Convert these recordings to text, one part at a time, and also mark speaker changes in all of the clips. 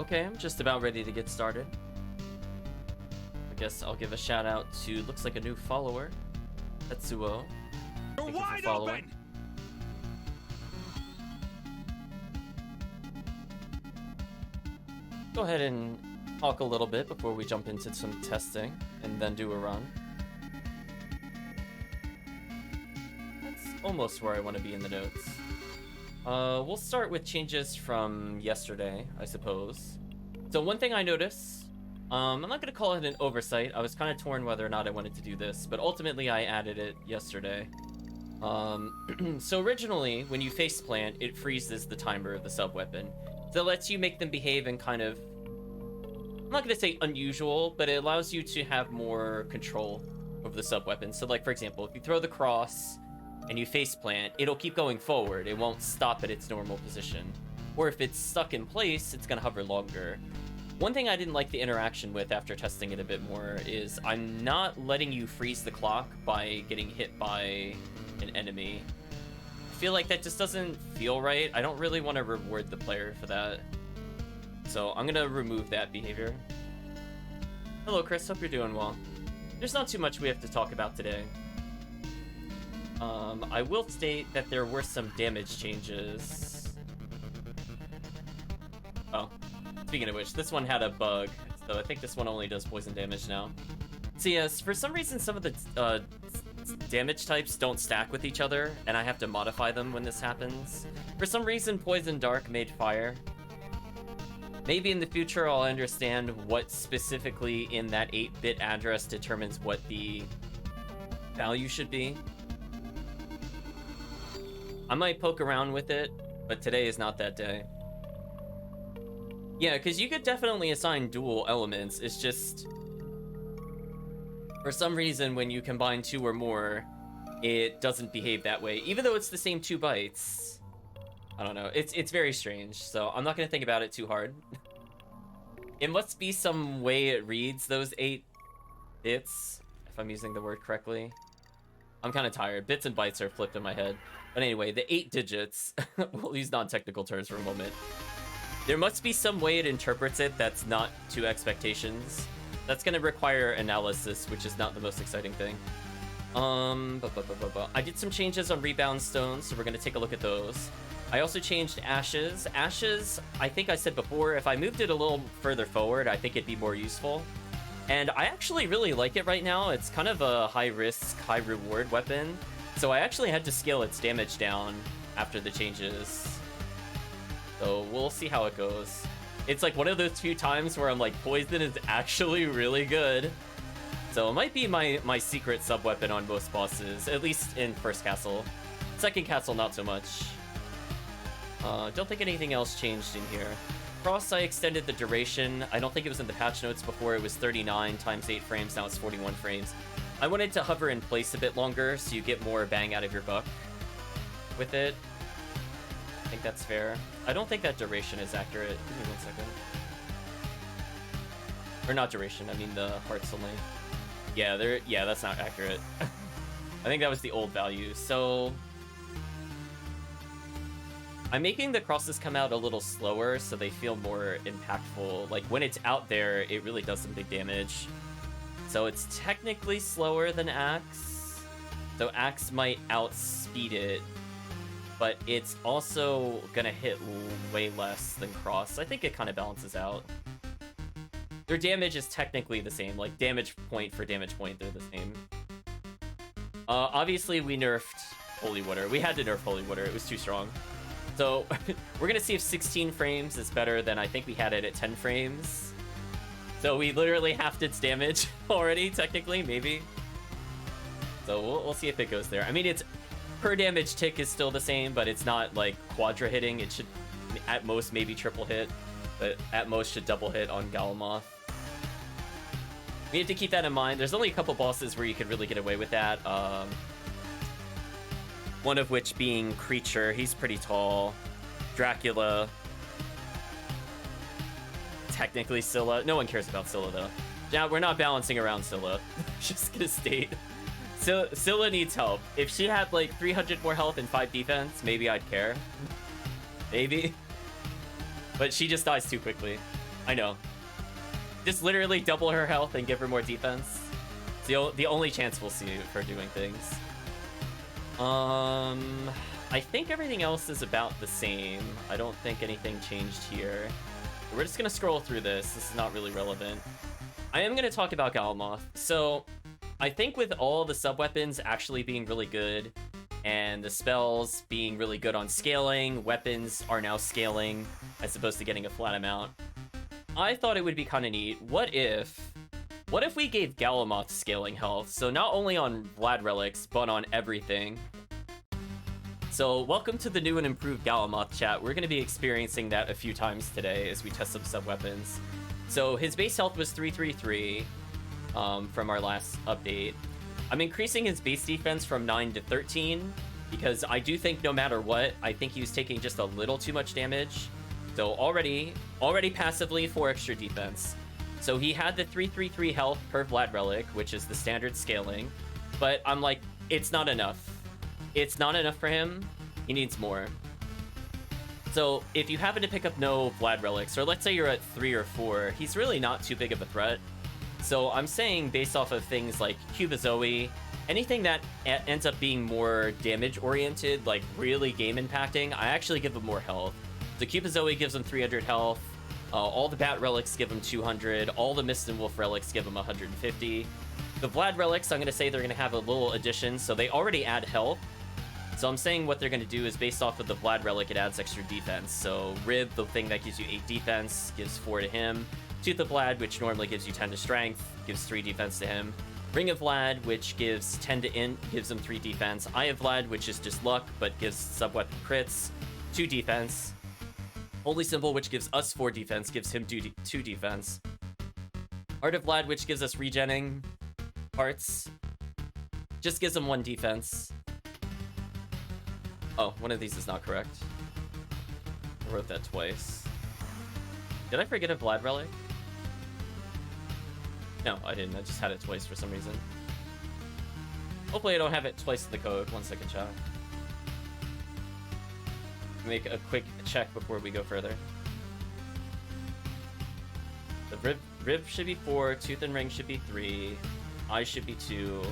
Speaker 1: Okay, I'm just about ready to get started. I guess I'll give a shout out to, looks like a new follower, Tetsuo. Thank you for following. Go ahead and talk a little bit before we jump into some testing and then do a run. That's almost where I want to be in the notes. We'll start with changes from yesterday, I suppose. So one thing I noticed, I'm not going to call it an oversight. I was kind of torn whether or not I wanted to do this, but ultimately I added it yesterday. So originally, when you face plant, it freezes the timer of the sub-weapon. So it lets you make them behave in kind of, I'm not going to say unusual, but it allows you to have more control over the sub-weapon. So like, for example, if you throw the cross and you face plant, it'll keep going forward. It won't stop at its normal position. Or if it's stuck in place, it's going to hover longer. One thing I didn't like the interaction with after testing it a bit more is I'm not letting you freeze the clock by getting hit by an enemy. I feel like that just doesn't feel right. I don't really want to reward the player for that. So I'm going to remove that behavior. Hello, Chris. Hope you're doing well. There's not too much we have to talk about today. I will state that there were some damage changes. Oh, speaking of which, this one had a bug, so I think this one only does poison damage now. So yes, for some reason some of the damage types don't stack with each other, and I have to modify them when this happens. For some reason, Poison Dark made fire. Maybe in the future I'll understand what specifically in that 8-bit address determines what the value should be. I might poke around with it, but today is not that day. Yeah, because you could definitely assign dual elements. It's just, for some reason, when you combine 2 or more, it doesn't behave that way. Even though it's the same 2 bytes. I don't know. It's very strange, so I'm not going to think about it too hard. It must be some way it reads those 8 bits, if I'm using the word correctly. I'm kind of tired. Bits and bytes are flipped in my head. But anyway, the 8 digits, we'll use non-technical terms for a moment. There must be some way it interprets it that's not to expectations. That's going to require analysis, which is not the most exciting thing. I did some changes on rebound stones, so we're going to take a look at those. I also changed ashes. Ashes, I think I said before, if I moved it a little further forward, I think it'd be more useful. And I actually really like it right now. It's kind of a high-risk, high-reward weapon. So I actually had to scale its damage down after the changes. So we'll see how it goes. It's like one of those few times where I'm like, poison is actually really good. So it might be my secret sub-weapon on most bosses, at least in first castle. Second castle, not so much. Don't think anything else changed in here. Cross, I extended the duration. I don't think it was in the patch notes before. It was 39 times 8 frames. Now it's 41 frames. I wanted to hover in place a bit longer so you get more bang out of your buck with it. I think that's fair. I don't think that duration is accurate. Give me 1 second. Or not duration, I mean the hearts only. Yeah, that's not accurate. I think that was the old value. So I'm making the crosses come out a little slower so they feel more impactful. Like when it's out there, it really does some big damage. So it's technically slower than Axe. So Axe might outspeed it, but it's also gonna hit way less than Cross. I think it kind of balances out. Their damage is technically the same, like damage point for damage point, they're the same. Obviously we nerfed Holy Water. We had to nerf Holy Water, it was too strong. So we're gonna see if 16 frames is better than I think we had it at 10 frames. So we literally halved its damage already, technically, maybe. So we'll see if it goes there. I mean, it's per damage tick is still the same, but it's not like quadra hitting. It should at most maybe triple hit, but at most should double hit on Galamoth. We have to keep that in mind. There's only a couple bosses where you could really get away with that. One of which being Creature. He's pretty tall. Dracula. Technically Scylla. No one cares about Scylla though. Yeah, we're not balancing around Scylla. Just gonna state. Scylla needs help. If she had like 300 more health and 5 defense, maybe I'd care. Maybe. But she just dies too quickly. I know. Just literally double her health and give her more defense. It's the only chance we'll see for doing things. I think everything else is about the same. I don't think anything changed here. We're just gonna scroll through this. This is not really relevant. I am gonna talk about Galamoth. So, I think with all the sub-weapons actually being really good, and the spells being really good on scaling, weapons are now scaling as opposed to getting a flat amount, I thought it would be kind of neat. What if we gave Galamoth scaling health? So not only on Vlad relics, but on everything. So welcome to the new and improved Galamoth chat. We're going to be experiencing that a few times today as we test some sub-weapons. So his base health was 333 from our last update. I'm increasing his base defense from 9 to 13 because I do think no matter what, I think he was taking just a little too much damage. So already passively 4 extra defense. So he had the 333 health per Vlad relic, which is the standard scaling, but I'm like, it's not enough. It's not enough for him. He needs more. So if you happen to pick up no Vlad relics, or let's say you're at 3 or 4, he's really not too big of a threat. So I'm saying based off of things like Cubazoe, anything that ends up being more damage oriented, like really game impacting, I actually give him more health. The Cubazoe gives him 300 health. All the Bat relics give him 200. All the Mist and Wolf relics give him 150. The Vlad relics, I'm going to say they're going to have a little addition, so they already add health. So I'm saying what they're going to do is based off of the Vlad relic, it adds extra defense. So Rib, the thing that gives you 8 defense, gives 4 to him. Tooth of Vlad, which normally gives you 10 to strength, gives 3 defense to him. Ring of Vlad, which gives 10 to int, gives him 3 defense. Eye of Vlad, which is just luck, but gives sub-weapon crits, 2 defense. Holy Symbol, which gives us 4 defense, gives him 2 defense. Heart of Vlad, which gives us regenning hearts, just gives him 1 defense. Oh, one of these is not correct. I wrote that twice. Did I forget a Vlad relic? No, I didn't. I just had it twice for some reason. Hopefully I don't have it twice in the code. 1 second, chat. Make a quick check before we go further. The rib should be 4, tooth and ring should be 3, eye should be 2,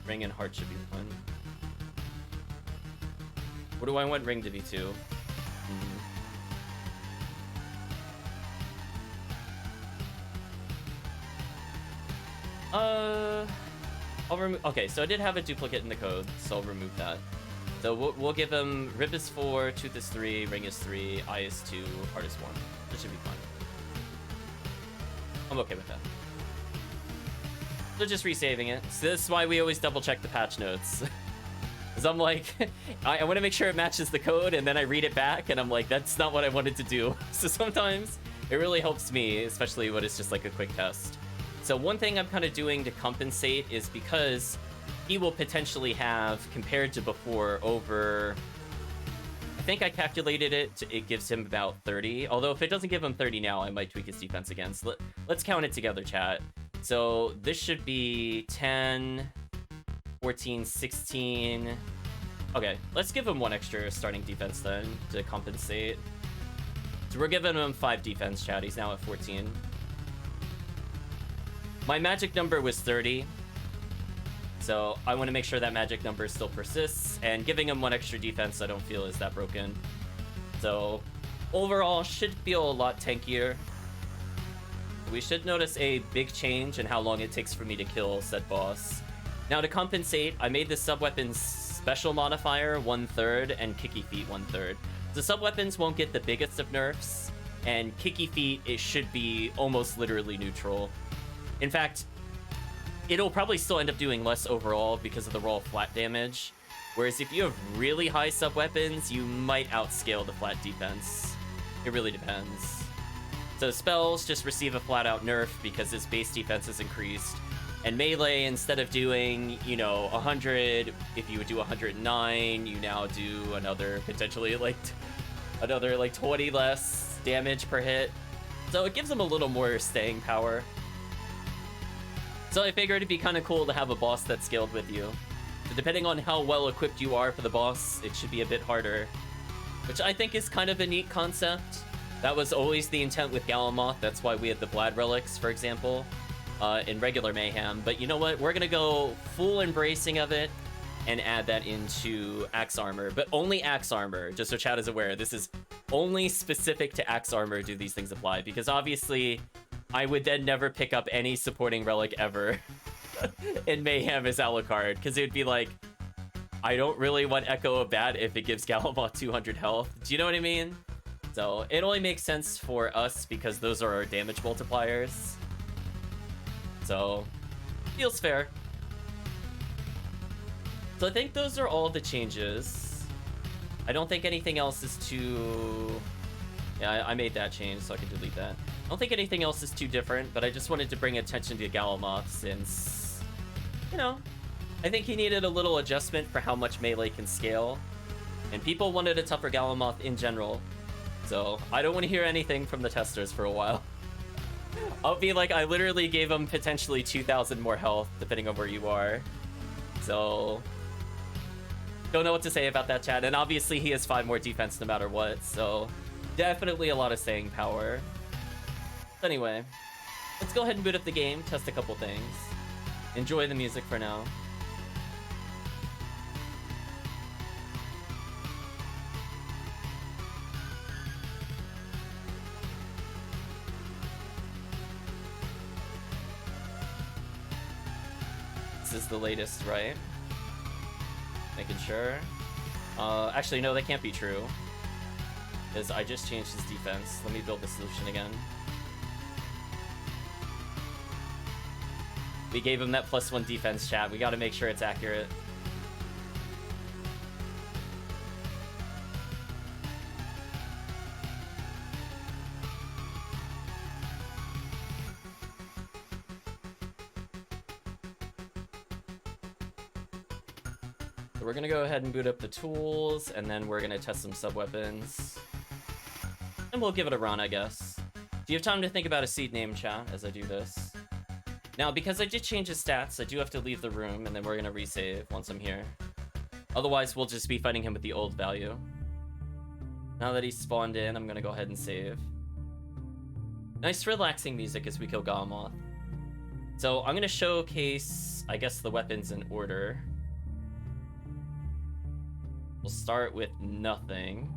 Speaker 1: ring and heart should be 1. What do I want ring to be 2? I'll remove. Okay, so I did have a duplicate in the code, so I'll remove that. So we'll give him rib is 4, tooth is 3, ring is 3, eye is 2, heart is 1. That should be fine. I'm okay with that. So just resaving it. So this is why we always double check the patch notes. Because I'm like, I want to make sure it matches the code, and then I read it back, and I'm like, that's not what I wanted to do. So sometimes it really helps me, especially when it's just like a quick test. So one thing I'm kind of doing to compensate is because he will potentially have, compared to before, over... I think I calculated it, it gives him about 30. Although if it doesn't give him 30 now, I might tweak his defense again. So let's count it together, chat. So this should be 10, 14, 16... Okay, let's give him 1 extra starting defense then, to compensate. So we're giving him 5 defense, chat. He's now at 14. My magic number was 30. So I want to make sure that magic number still persists, and giving him 1 extra defense I don't feel is that broken. So overall, should feel a lot tankier. We should notice a big change in how long it takes for me to kill said boss. Now to compensate, I made the sub-weapons special modifier 1/3 and kicky feet 1/3. The sub-weapons won't get the biggest of nerfs, and kicky feet, it should be almost literally neutral. In fact, it'll probably still end up doing less overall because of the raw flat damage. Whereas if you have really high sub-weapons, you might outscale the flat defense. It really depends. So spells just receive a flat-out nerf because his base defense is increased. And melee, instead of doing, 100, if you would do 109, you now do another, potentially, another 20 less damage per hit. So it gives him a little more staying power. So I figured it'd be kind of cool to have a boss that's scaled with you. So depending on how well equipped you are for the boss, it should be a bit harder. Which I think is kind of a neat concept. That was always the intent with Galamoth. That's why we had the Vlad relics, for example, in regular Mayhem. But you know what? We're gonna go full embracing of it and add that into Axe Armor, but only Axe Armor, just so chat is aware. This is only specific to Axe Armor do these things apply, because obviously I would then never pick up any supporting relic ever in Mayhem as Alucard, because it would be like, I don't really want Echo of Bat if it gives Galamoth 200 health. Do you know what I mean? So it only makes sense for us because those are our damage multipliers. So, feels fair. So I think those are all the changes. I don't think anything else is too... Yeah, I made that change, so I can delete that. I don't think anything else is too different, but I just wanted to bring attention to Galamoth since, you know, I think he needed a little adjustment for how much melee can scale. And people wanted a tougher Galamoth in general. So I don't want to hear anything from the testers for a while. I'll be like, I literally gave him potentially 2,000 more health, depending on where you are. So... don't know what to say about that, chat. And obviously he has 5 more defense no matter what, so definitely a lot of staying power. But anyway, let's go ahead and boot up the game, test a couple things. Enjoy the music for now. This is the latest, right? Making sure. Actually, no, that can't be true. Because I just changed his defense. Let me build the solution again. We gave him that +1 defense, chat. We gotta make sure it's accurate. So we're gonna go ahead and boot up the tools, and then we're gonna test some sub-weapons. And we'll give it a run, I guess. Do you have time to think about a seed name, chat, as I do this? Now, because I did change his stats, I do have to leave the room, and then we're gonna resave once I'm here. Otherwise, we'll just be fighting him with the old value. Now that he's spawned in, I'm gonna go ahead and save. Nice relaxing music as we kill Galamoth. So I'm gonna showcase, I guess, the weapons in order. We'll start with nothing.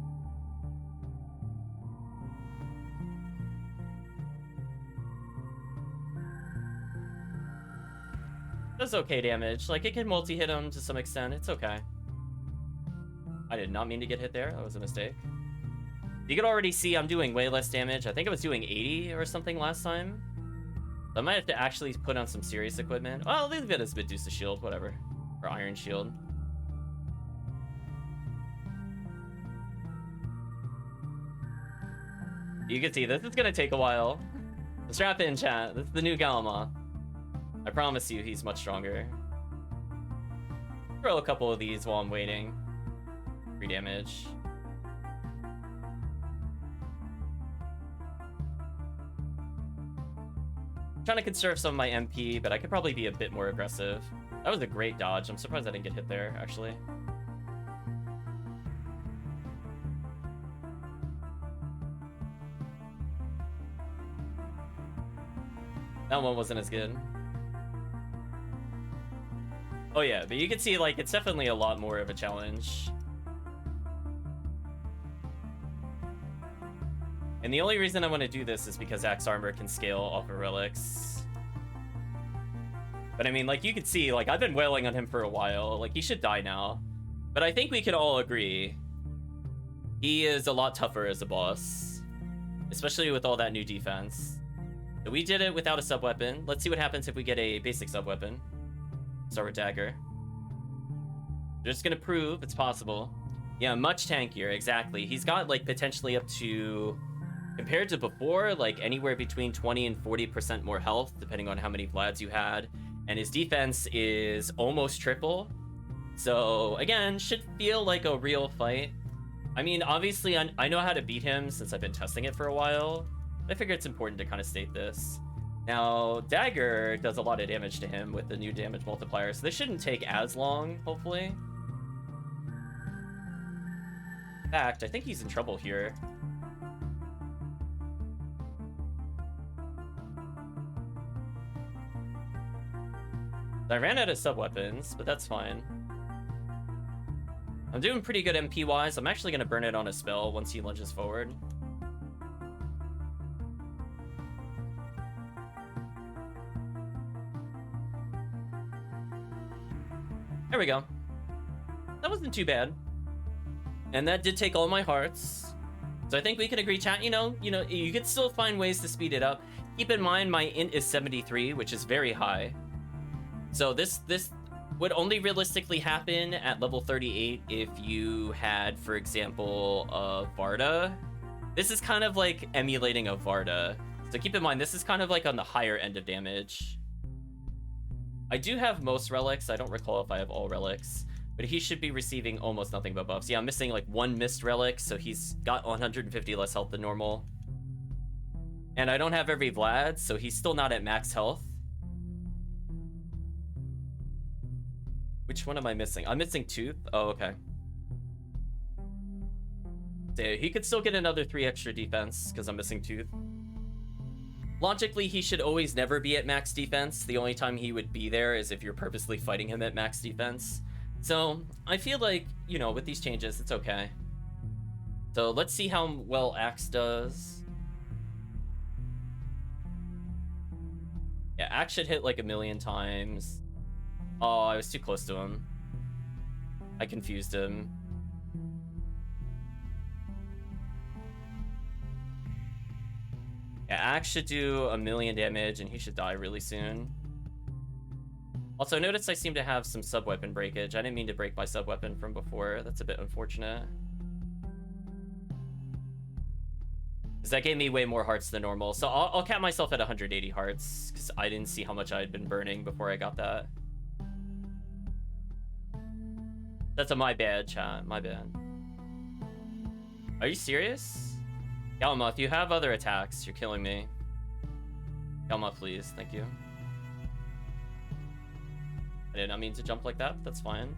Speaker 1: Does okay damage. Like, it can multi-hit him to some extent. It's okay. I did not mean to get hit there. That was a mistake. You can already see I'm doing way less damage. I think I was doing 80 or something last time. So I might have to actually put on some serious equipment. Well, I'll leave it as Medusa Shield, whatever. Or Iron Shield. You can see this is gonna take a while. Strap in, chat. This is the new Galamoth. I promise you, he's much stronger. Throw a couple of these while I'm waiting. Free damage. I'm trying to conserve some of my MP, but I could probably be a bit more aggressive. That was a great dodge. I'm surprised I didn't get hit there, actually. That one wasn't as good. Oh yeah, but you can see, like, it's definitely a lot more of a challenge. And the only reason I want to do this is because Axe Armor can scale off of relics. But I mean, like, you can see, like, I've been wailing on him for a while. Like, he should die now. But I think we can all agree he is a lot tougher as a boss. Especially with all that new defense. So we did it without a sub-weapon. Let's see what happens if we get a basic sub-weapon. Start with Dagger. They're just gonna prove it's possible. Yeah, much tankier, exactly. He's got, like, potentially up to, compared to before, like, anywhere between 20 and 40% more health, depending on how many Vlads you had. And his defense is almost triple. So, again, should feel like a real fight. I mean, obviously, I know how to beat him since I've been testing it for a while. I figure it's important to kind of state this. Now, Dagger does a lot of damage to him with the new damage multiplier, so this shouldn't take as long, hopefully. In fact, I think he's in trouble here. I ran out of sub-weapons, but that's fine. I'm doing pretty good MP-wise. I'm actually going to burn it on a spell once he lunges forward. There we go. That wasn't too bad. And that did take all my hearts. So I think we can agree, chat, you know, you could still find ways to speed it up. Keep in mind my int is 73, which is very high. So this would only realistically happen at level 38 if you had, for example, a Varda. This is kind of like emulating a Varda. So keep in mind, this is kind of like on the higher end of damage. I do have most relics. I don't recall if I have all relics. But he should be receiving almost nothing but buffs. Yeah, I'm missing like one missed relic, so he's got 150 less health than normal. And I don't have every Vlad, so he's still not at max health. Which one am I missing? I'm missing Tooth. Oh, okay. So he could still get another 3 extra defense, because I'm missing Tooth. Logically, he should always never be at max defense. The only time he would be there is if you're purposely fighting him at max defense. So, I feel like, you know, with these changes, it's okay. So, let's see how well Axe does. Yeah, Axe should hit like 1,000,000 times. Oh, I was too close to him. I confused him. Yeah, Axe should do 1,000,000 damage, and he should die really soon. Also, notice I seem to have some sub-weapon breakage. I didn't mean to break my sub-weapon from before. That's a bit unfortunate. Because that gave me way more hearts than normal. So I'll cap myself at 180 hearts, because I didn't see how much I had been burning before I got that. That's a my bad, chat. My bad. Are you serious? Galma, if you have other attacks, you're killing me. Galma, please. Thank you. I did not mean to jump like that, but that's fine.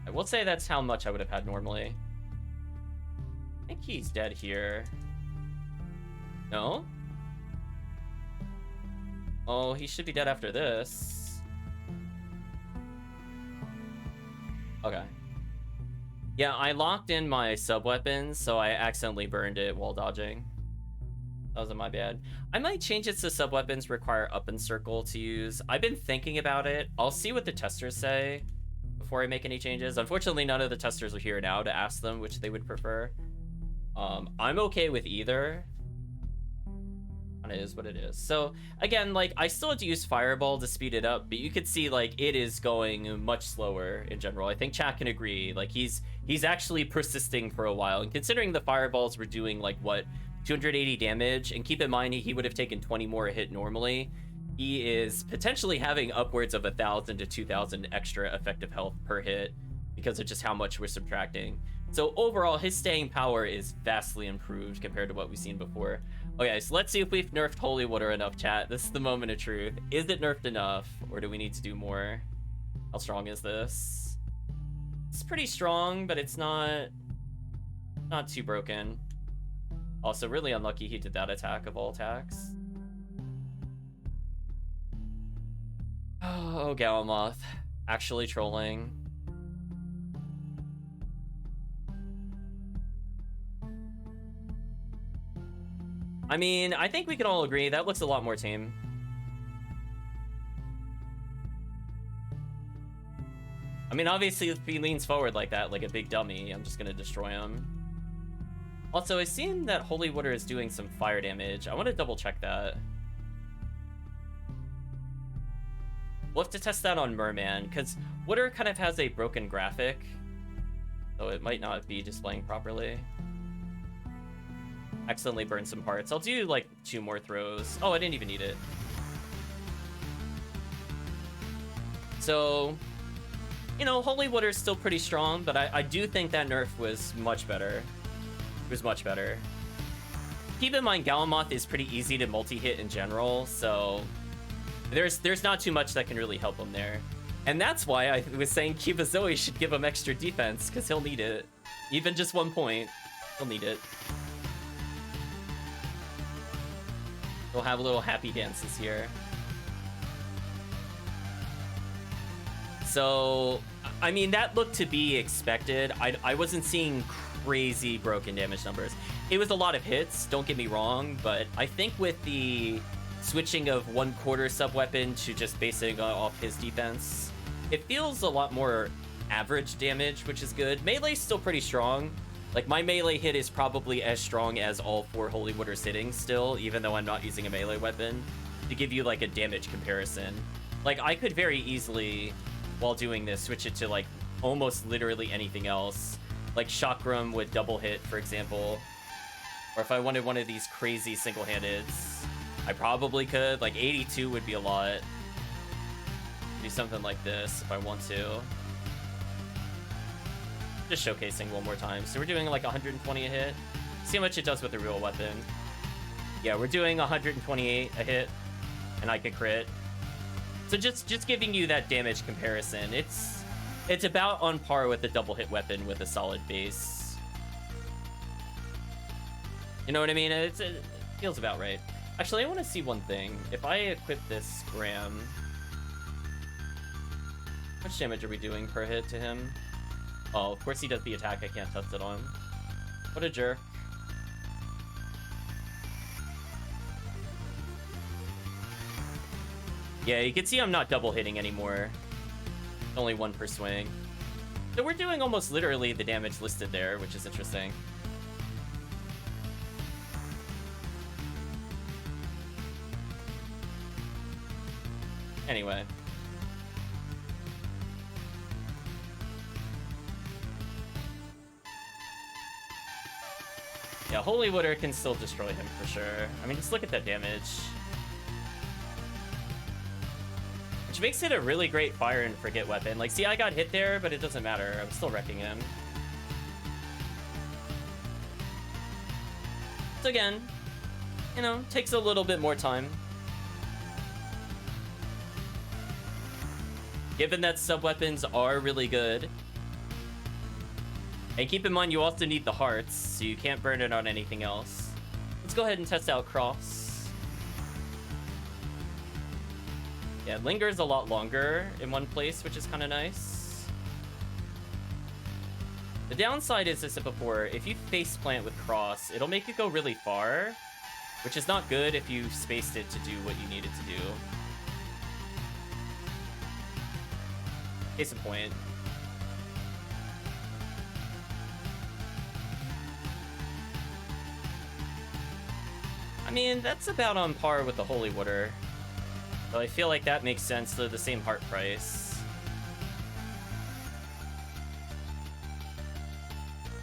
Speaker 1: I will say that's how much I would have had normally. I think he's dead here. No? Oh, he should be dead after this. Okay. Yeah, I locked in my sub-weapon, so I accidentally burned it while dodging. That wasn't my bad. I might change it so sub-weapons require up and circle to use. I've been thinking about it. I'll see what the testers say before I make any changes. Unfortunately, none of the testers are here now to ask them which they would prefer. I'm okay with either. It is what it is. So again, like, I still had to use Fireball to speed it up, but you could see like it is going much slower in general. I think chat can agree. Like he's actually persisting for a while, and considering the fireballs were doing like what, 280 damage, and keep in mind he would have taken 20 more a hit normally, he is potentially having upwards of 1,000 to 2,000 extra effective health per hit because of just how much we're subtracting. So overall, his staying power is vastly improved compared to what we've seen before. Okay, so let's see if we've nerfed Holy Water enough, chat. This is the moment of truth. Is it nerfed enough, or do we need to do more? How strong is this? It's pretty strong, but it's not too broken. Also, really unlucky he did that attack of all attacks. Oh, Galamoth. Actually trolling. I mean, I think we can all agree that looks a lot more tame. I mean, obviously, if he leans forward like that, like a big dummy, I'm just gonna destroy him. Also, I seen that Holy Water is doing some fire damage. I want to double check that. We'll have to test that on Merman, because Water kind of has a broken graphic, so it might not be displaying properly. Accidentally burned some hearts. I'll do like 2 more throws. Oh, I didn't even need it. So, you know, Holy Water is still pretty strong, but I do think that nerf was much better. It was much better. Keep in mind, Galamoth is pretty easy to multi-hit in general, so there's not too much that can really help him there. And that's why I was saying Kiba Zoe should give him extra defense, because he'll need it. Even just 1 point, he'll need it. We'll have little happy dances here. So, I mean, that looked to be expected. I wasn't seeing crazy broken damage numbers. It was a lot of hits, don't get me wrong, but I think with the switching of 1/4 Subweapon to just basing off his defense, it feels a lot more average damage, which is good. Melee's still pretty strong. Like, my melee hit is probably as strong as all 4 Holy Water's hitting still, even though I'm not using a melee weapon, to give you, like, a damage comparison. Like, I could very easily, while doing this, switch it to, like, almost literally anything else. Like Chakram with double hit, for example. Or if I wanted one of these crazy single-handeds, I probably could. Like, 82 would be a lot. Do something like this if I want to. Just showcasing one more time. So we're doing like 120 a hit. See how much it does with the real weapon. Yeah, we're doing 128 a hit, and I could crit. So just giving you that damage comparison. It's about on par with the double hit weapon with a solid base. You know what I mean? It feels about right. Actually, I want to see one thing. If I equip this Graham, how much damage are we doing per hit to him? Oh, of course he does the attack I can't touch it on. What a jerk. Yeah, you can see I'm not double hitting anymore. Only 1 per swing. So we're doing almost literally the damage listed there, which is interesting. Anyway. Yeah, Holy Water can still destroy him for sure. I mean, just look at that damage. Which makes it a really great fire and forget weapon. Like, see, I got hit there, but it doesn't matter. I'm still wrecking him. So again, you know, takes a little bit more time. Given that sub-weapons are really good. And keep in mind, you also need the hearts, so you can't burn it on anything else. Let's go ahead and test out Cross. Yeah, it lingers a lot longer in one place, which is kind of nice. The downside is, as I said before, if you face plant with Cross, it'll make it go really far, which is not good if you spaced it to do what you need it to do. Case in point. I mean, that's about on par with the Holy Water. So I feel like that makes sense. They're the same heart price.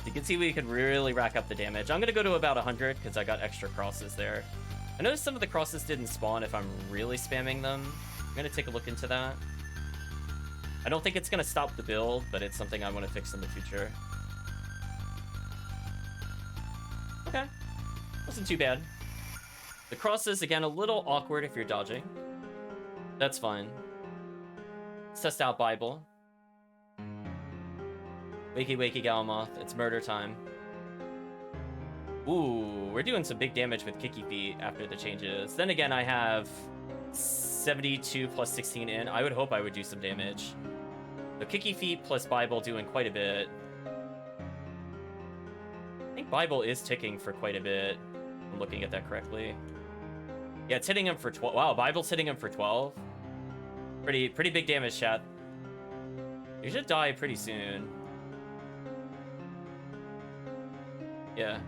Speaker 1: You can see we could really rack up the damage. I'm going to go to about 100 because I got extra crosses there. I noticed some of the crosses didn't spawn if I'm really spamming them. I'm going to take a look into that. I don't think it's going to stop the build, but it's something I want to fix in the future. Okay. Wasn't too bad. The crosses, again, a little awkward if you're dodging. That's fine. Let's test out Bible. Wakey, wakey, Galmoth. It's murder time. Ooh, we're doing some big damage with Kicky Feet after the changes. Then again, I have 72 plus 16 in. I would hope I would do some damage. The Kicky Feet plus Bible doing quite a bit. I think Bible is ticking for quite a bit. I'm looking at that correctly. Yeah, it's hitting him for 12. Wow, Bible's hitting him for 12. Pretty big damage, chat. You should die pretty soon. Yeah.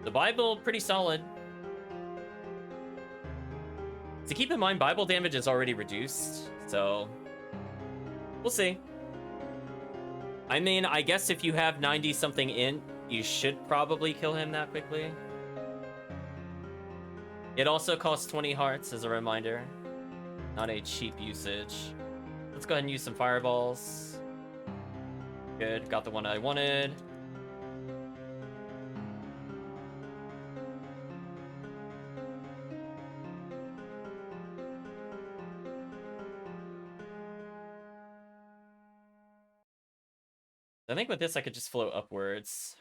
Speaker 1: The Bible, pretty solid. To keep in mind, Bible damage is already reduced, so we'll see. I mean, I guess if you have 90-something in, you should probably kill him that quickly. It also costs 20 hearts, as a reminder. Not a cheap usage. Let's go ahead and use some fireballs. Good, got the one I wanted. I think with this I could just float upwards.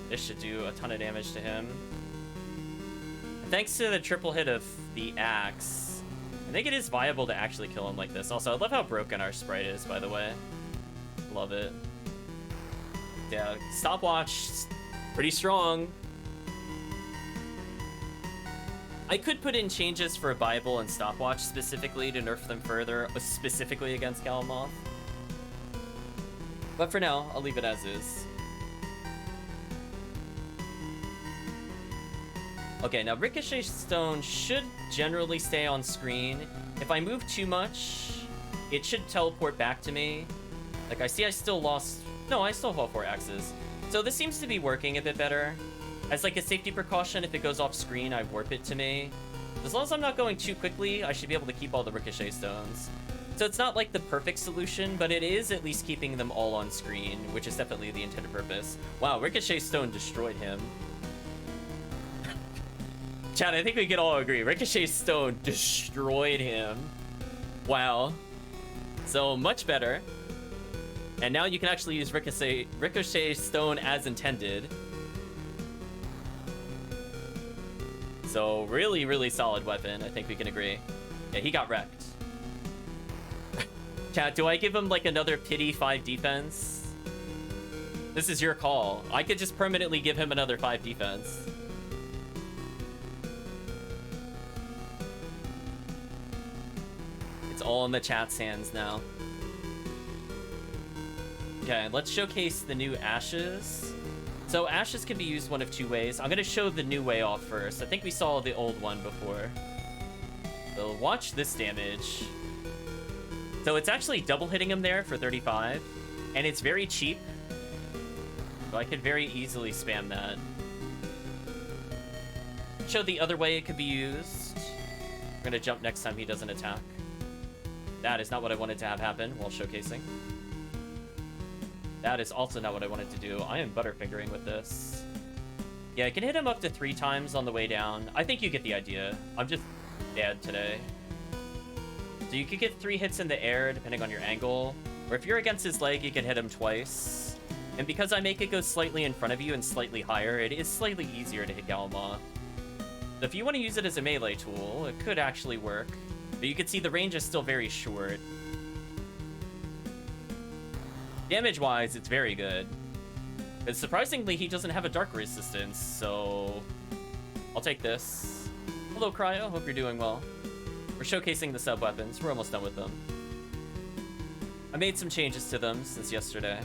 Speaker 1: This should do a ton of damage to him. Thanks to the triple hit of the axe, think it is viable to actually kill him like this. Also, I love how broken our sprite is, by the way. Love it. Yeah, stopwatch, pretty strong. I could put in changes for Bible and stopwatch specifically to nerf them further, specifically against Galamoth. But for now, I'll leave it as is. Okay, now Ricochet Stone should generally stay on screen. If I move too much, it should teleport back to me. Like, I see I still lost... No, I still have all 4 axes. So this seems to be working a bit better. As like a safety precaution, if it goes off screen, I warp it to me. As long as I'm not going too quickly, I should be able to keep all the Ricochet Stones. So it's not like the perfect solution, but it is at least keeping them all on screen, which is definitely the intended purpose. Wow, Ricochet Stone destroyed him. Chad, I think we can all agree. Ricochet Stone destroyed him. Wow. So, much better. And now you can actually use Ricochet Stone as intended. So, really, really solid weapon. I think we can agree. Yeah, he got wrecked. Chad, do I give him, like, another pity 5 defense? This is your call. I could just permanently give him another 5 defense. It's all in the chat's hands now. Okay, let's showcase the new ashes. So ashes can be used one of 2 ways. I'm gonna show the new way off first. I think we saw the old one before. So watch this damage. So it's actually double hitting him there for 35, and it's very cheap. So I could very easily spam that. Show the other way it could be used. We're gonna jump next time he doesn't attack. That is not what I wanted to have happen while showcasing. That is also not what I wanted to do. I am butterfingering with this. Yeah, I can hit him up to 3 times on the way down. I think you get the idea. I'm just bad today. So you could get 3 hits in the air depending on your angle. Or if you're against his leg, you can hit him twice. And because I make it go slightly in front of you and slightly higher, it is slightly easier to hit Galamoth. So if you want to use it as a melee tool, it could actually work. But you can see the range is still very short. Damage-wise, it's very good. But surprisingly, he doesn't have a dark resistance, so... I'll take this. Hello, Cryo. Hope you're doing well. We're showcasing the sub-weapons. We're almost done with them. I made some changes to them since yesterday.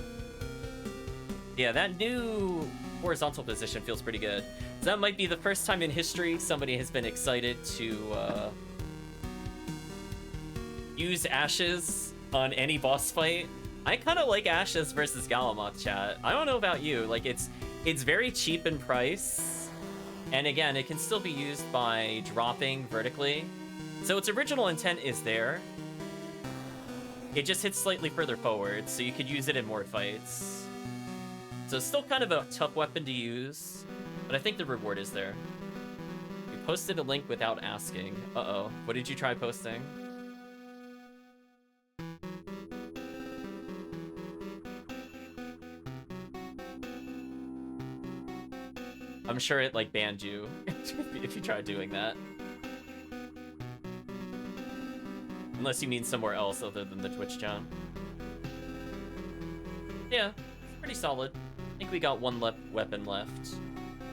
Speaker 1: Yeah, that new horizontal position feels pretty good. So that might be the first time in history somebody has been excited to use ashes on any boss fight. I kind of like ashes versus Galamoth, chat. I don't know about you. Like, it's very cheap in price. And again, it can still be used by dropping vertically. So its original intent is there. It just hits slightly further forward, so you could use it in more fights. So it's still kind of a tough weapon to use, but I think the reward is there. You posted a link without asking. Uh-oh. What did you try posting? I'm sure it, like, banned you if you tried doing that. Unless you mean somewhere else other than the Twitch chat. Yeah, pretty solid. I think we got 1 weapon left.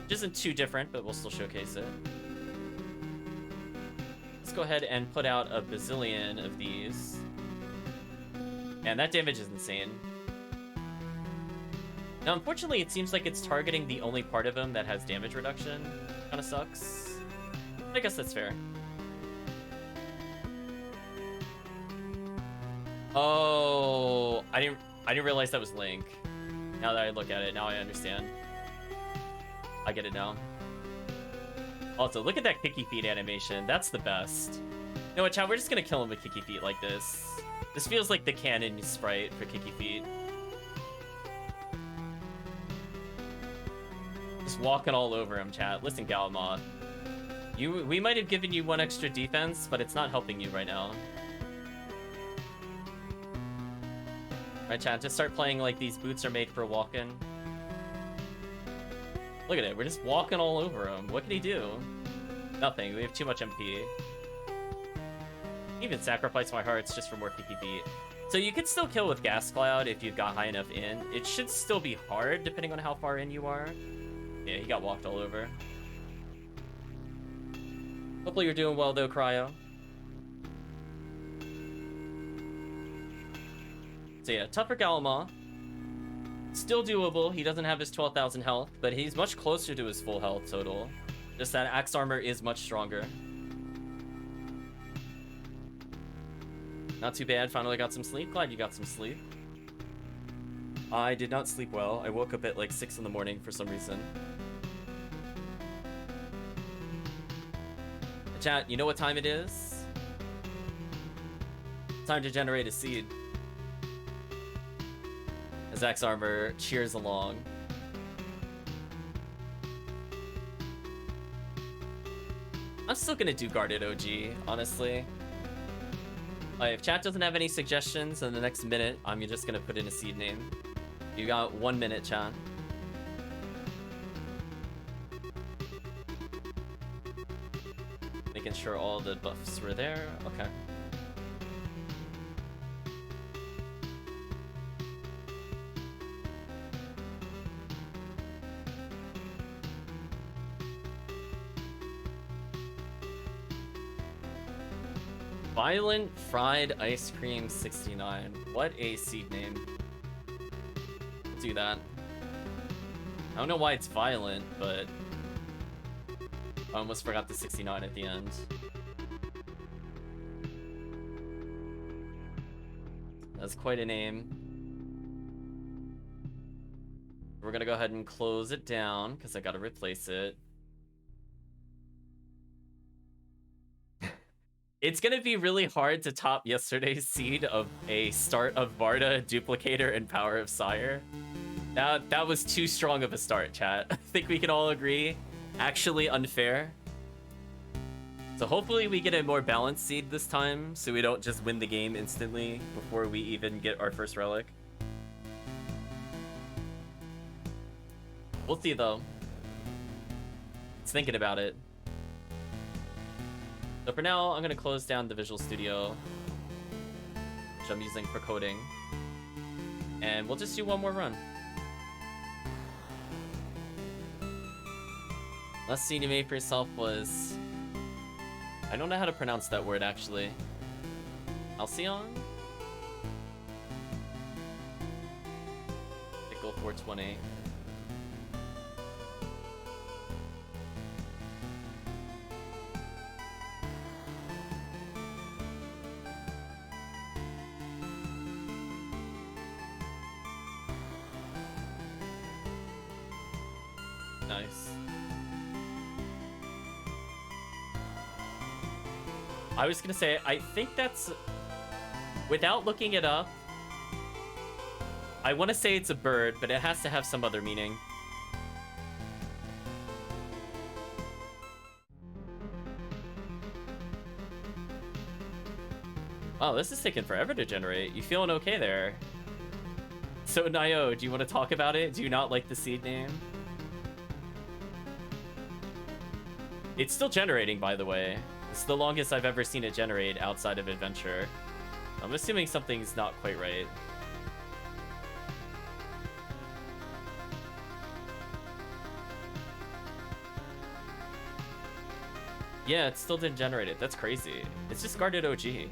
Speaker 1: Which isn't too different, but we'll still showcase it. Let's go ahead and put out a bazillion of these. Man, that damage is insane. Now, unfortunately, it seems like it's targeting the only part of him that has damage reduction. Kinda sucks. But I guess that's fair. Oh, I didn't realize that was Link. Now that I look at it, now I understand. I get it now. Also, look at that kicky feet animation. That's the best. You know what, chat? We're just gonna kill him with kicky feet like this. This feels like the canon sprite for kicky feet. Just walking all over him, chat. Listen, Galamoth. We might have given you 1 extra defense, but it's not helping you right now. Right, chat, just start playing like these boots are made for walking. Look at it, we're just walking all over him. What can he do? Nothing, we have too much MP. Even sacrifice my hearts just for more picky beat. So you could still kill with Gas Cloud if you've got high enough in. It should still be hard depending on how far in you are. Yeah, he got walked all over. Hopefully you're doing well though, Cryo. So yeah, tougher Galma. Still doable. He doesn't have his 12,000 health, but he's much closer to his full health total. Just that Axe Armor is much stronger. Not too bad. Finally got some sleep. Glad you got some sleep. I did not sleep well. I woke up at like 6 in the morning for some reason. Chat, you know what time it is? Time to generate a seed. As Axe Armor cheers along. I'm still gonna do Guarded OG, honestly. If chat doesn't have any suggestions in the next minute, I'm just gonna put in a seed name. You got 1 minute, chat. Making sure all the buffs were there. Okay. Violent Fried Ice Cream 69. What a seed name. We'll do that. I don't know why it's violent, but I almost forgot the 69 at the end. That's quite a name. We're gonna go ahead and close it down because I gotta replace it. It's gonna be really hard to top yesterday's seed of a start of Varda, Duplicator, and Power of Sire. That was too strong of a start, chat. I think we can all agree. Actually unfair. So hopefully we get a more balanced seed this time, so we don't just win the game instantly before we even get our first relic. We'll see though. It's thinking about it. So for now, I'm gonna close down the Visual Studio, which I'm using for coding. And we'll just do one more run. Last scene you made for yourself was... I don't know how to pronounce that word, actually. Halcyon? Pickle 420. Nice. I was gonna say, I think that's... Without looking it up, I want to say it's a bird, but it has to have some other meaning. Oh, this is taking forever to generate. You feeling okay there? So, Nio, do you want to talk about it? Do you not like the seed name? It's still generating, by the way. It's the longest I've ever seen it generate outside of Adventure. I'm assuming something's not quite right. Yeah, it still didn't generate it. That's crazy. It's just guarded OG.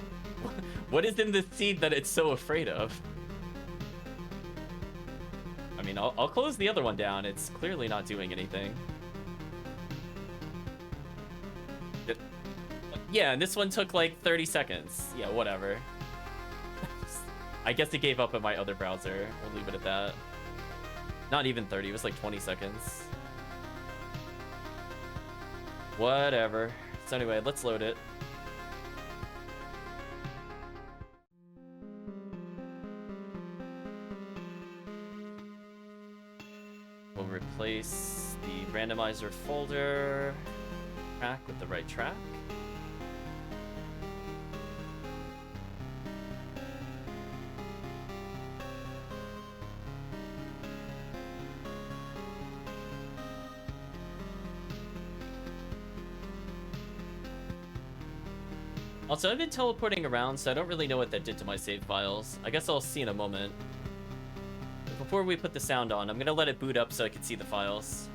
Speaker 1: What is in the seed that it's so afraid of? I mean, I'll close the other one down. It's clearly not doing anything. Yeah, and this one took like 30 seconds. Yeah, whatever. I guess it gave up at my other browser. We'll leave it at that. Not even 30, it was like 20 seconds. Whatever. So anyway, let's load it. We'll replace the randomizer folder track with the right track. Also, I've been teleporting around, so I don't really know what that did to my save files. I guess I'll see in a moment. But before we put the sound on, I'm gonna let it boot up so I can see the files.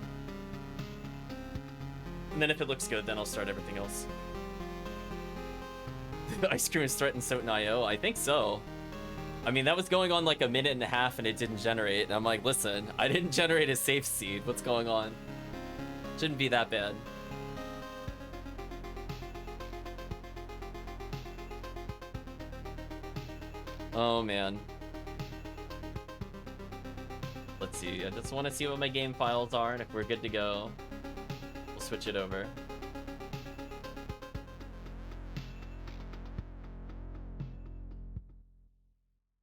Speaker 1: And then if it looks good, then I'll start everything else. The ice cream is threatened SotN IO? I think so. I mean, that was going on like a minute and a half and it didn't generate. And I'm like, listen, I didn't generate a safe seed. What's going on? Shouldn't be that bad. Oh, man. Let's see. I just want to see what my game files are, and if we're good to go, we'll switch it over.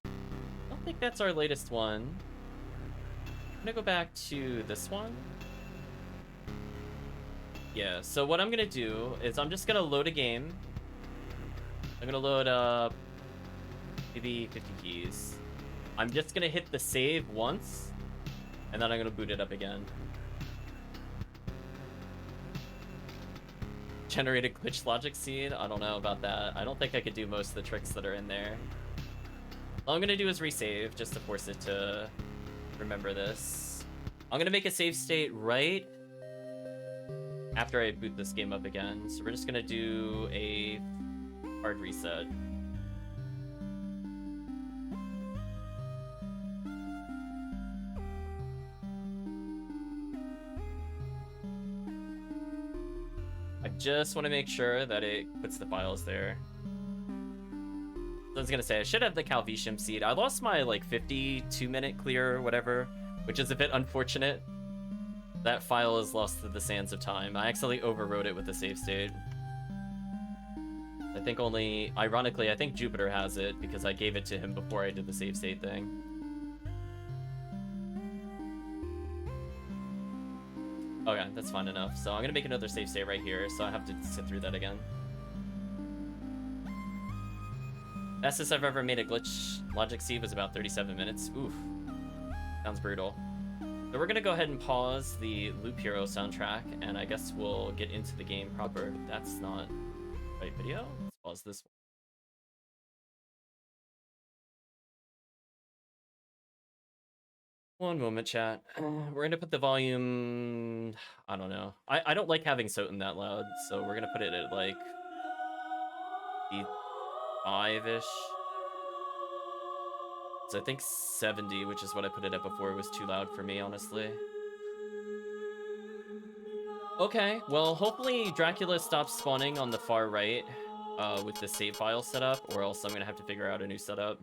Speaker 1: I don't think that's our latest one. I'm gonna go back to this one. Yeah, so what I'm gonna do is I'm just gonna load a game. I'm gonna load up maybe 50 keys. I'm just gonna hit the save once, and then I'm gonna boot it up again. Generated glitch logic seed? I don't know about that. I don't think I could do most of the tricks that are in there. All I'm gonna do is resave, just to force it to remember this. I'm gonna make a save state right after I boot this game up again. So we're just gonna do a hard reset. I just want to make sure that it puts the files there. I was gonna say, I should have the Calvitium seed. I lost my like 52-minute clear or whatever, which is a bit unfortunate. That file is lost to the sands of time. I accidentally overwrote it with the save state. I think only, ironically, I think Jupiter has it because I gave it to him before I did the save state thing. Okay, that's fine enough. So I'm gonna make another save state right here, so I have to sit through that again. Fastest I've ever made a glitch logic seed was about 37 minutes. Oof. Sounds brutal. So we're gonna go ahead and pause the Loop Hero soundtrack, and I guess we'll get into the game proper. That's not the right video. Let's pause this one. One moment, chat. We're gonna put the volume, I don't know. I don't like having SotN that loud, so we're gonna put it at like the 5-ish. So I think 70, which is what I put it at before, was too loud for me, honestly. Okay, well, hopefully Dracula stops spawning on the far right with the save file setup, or else I'm gonna have to figure out a new setup.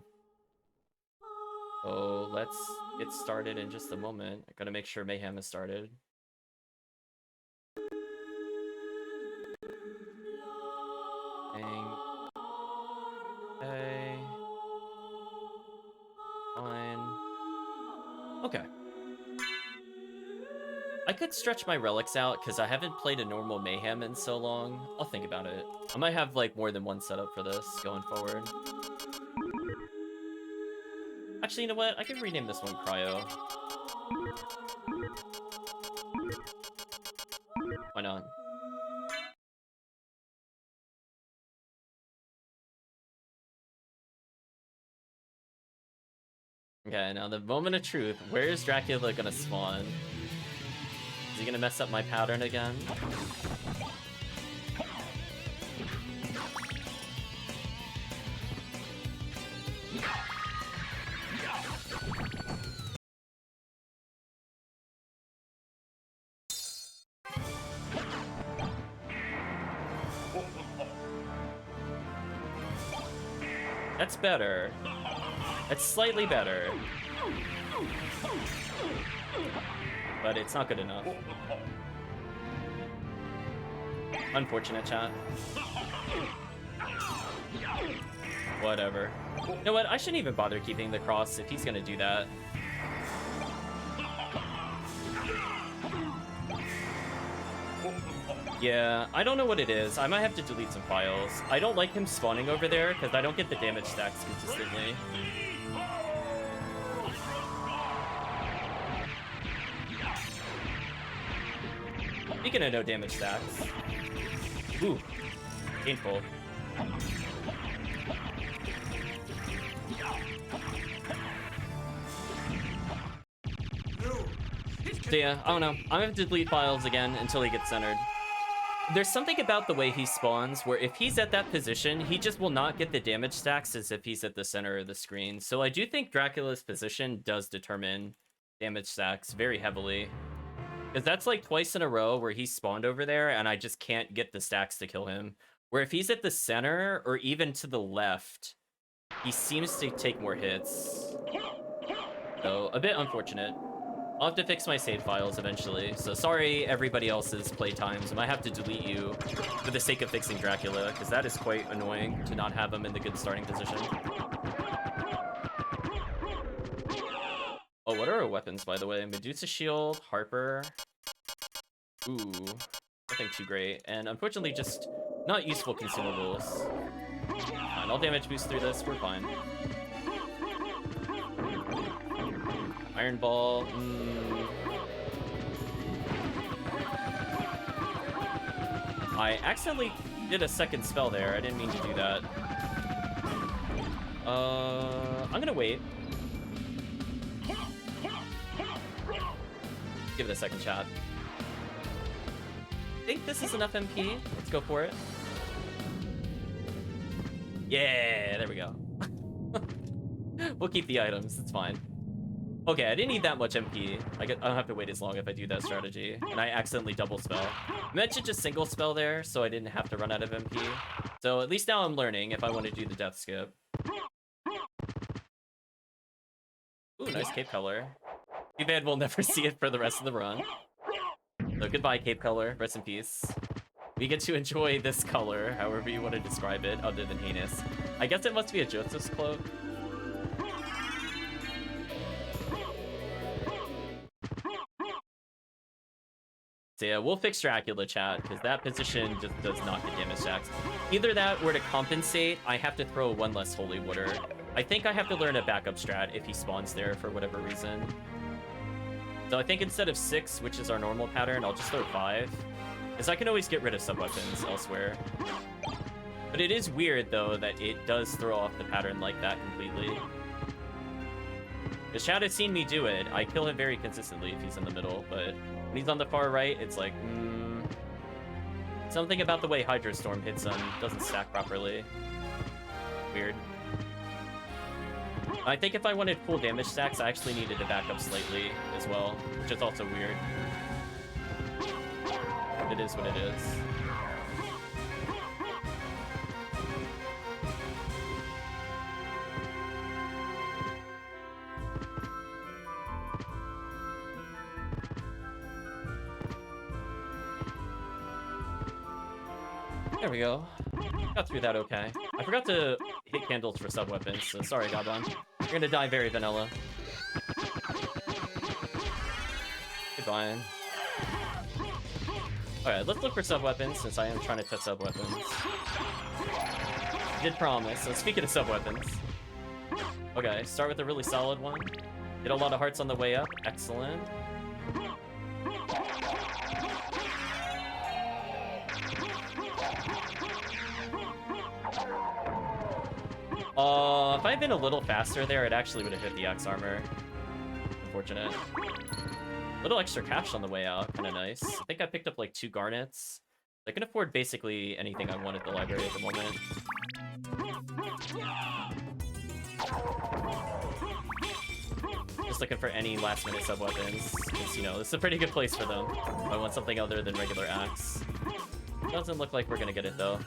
Speaker 1: So let's get started in just a moment. I gotta make sure Mayhem is started. Bang. Okay. Fine. Okay. I could stretch my relics out because I haven't played a normal Mayhem in so long. I'll think about it. I might have like more than one setup for this going forward. Actually, you know what? I can rename this one Cryo. Why not? Okay, now the moment of truth. Where is Dracula gonna spawn? Is he gonna mess up my pattern again? That's better. That's slightly better. But it's not good enough. Unfortunate, chat. Whatever. You know what? I shouldn't even bother keeping the cross if he's gonna do that. Yeah, I don't know what it is. I might have to delete some files. I don't like him spawning over there because I don't get the damage stacks consistently. Speaking of no damage stacks. Ooh, painful. So yeah, I don't know. I'm gonna have to delete files again until he gets centered. There's something about the way he spawns where if he's at that position, he just will not get the damage stacks as if he's at the center of the screen. So I do think Dracula's position does determine damage stacks very heavily. Because that's like twice in a row where he spawned over there and I just can't get the stacks to kill him. Where if he's at the center or even to the left, he seems to take more hits. So a bit unfortunate. I'll have to fix my save files eventually, so sorry everybody else's playtimes. I might have to delete you for the sake of fixing Dracula, because that is quite annoying to not have him in the good starting position. Oh, what are our weapons, by the way? Medusa Shield, Harper. Ooh, nothing too great. And unfortunately, just not useful consumables. Fine, I'll damage boost through this, we're fine. Iron Ball. I accidentally did a second spell there. I didn't mean to do that. I'm gonna wait. Give it a second shot. I think this is enough MP. Let's go for it. Yeah, there we go. We'll keep the items. It's fine. Okay, I didn't need that much MP. I don't have to wait as long if I do that strategy. And I accidentally double spell. I meant to just single spell there, so I didn't have to run out of MP. So at least now I'm learning if I want to do the death skip. Ooh, nice cape color. Too bad we'll never see it for the rest of the run. So goodbye, cape color. Rest in peace. We get to enjoy this color, however you want to describe it, other than heinous. I guess it must be a Joseph's cloak. So yeah, we'll fix Dracula, chat, because that position just does not get damage stacks. Either that, or to compensate, I have to throw one less Holy Water. I think I have to learn a backup strat if he spawns there for whatever reason. So I think instead of 6, which is our normal pattern, I'll just throw 5. Because I can always get rid of sub-weapons elsewhere. But it is weird, though, that it does throw off the pattern like that completely. Because chat has seen me do it. I kill him very consistently if he's in the middle, but when he's on the far right, it's like, something about the way Hydro Storm hits him doesn't stack properly. Weird. I think if I wanted full damage stacks, I actually needed to back up slightly as well, which is also weird. It is what it is. There we go. Got through that okay. I forgot to hit candles for sub-weapons, so sorry, Gabon. You're gonna die very vanilla. Goodbye. Alright, let's look for sub-weapons, since I am trying to test sub-weapons. Did promise, so speaking of sub-weapons. Okay, start with a really solid one. Get a lot of hearts on the way up. Excellent. If I had been a little faster there, it actually would have hit the Axe armor. Unfortunate. A little extra cash on the way out, kind of nice. I think I picked up like 2 garnets. I can afford basically anything I want at the library at the moment. Just looking for any last minute sub-weapons, because, you know, this is a pretty good place for them. If I want something other than regular Axe. Doesn't look like we're gonna get it though.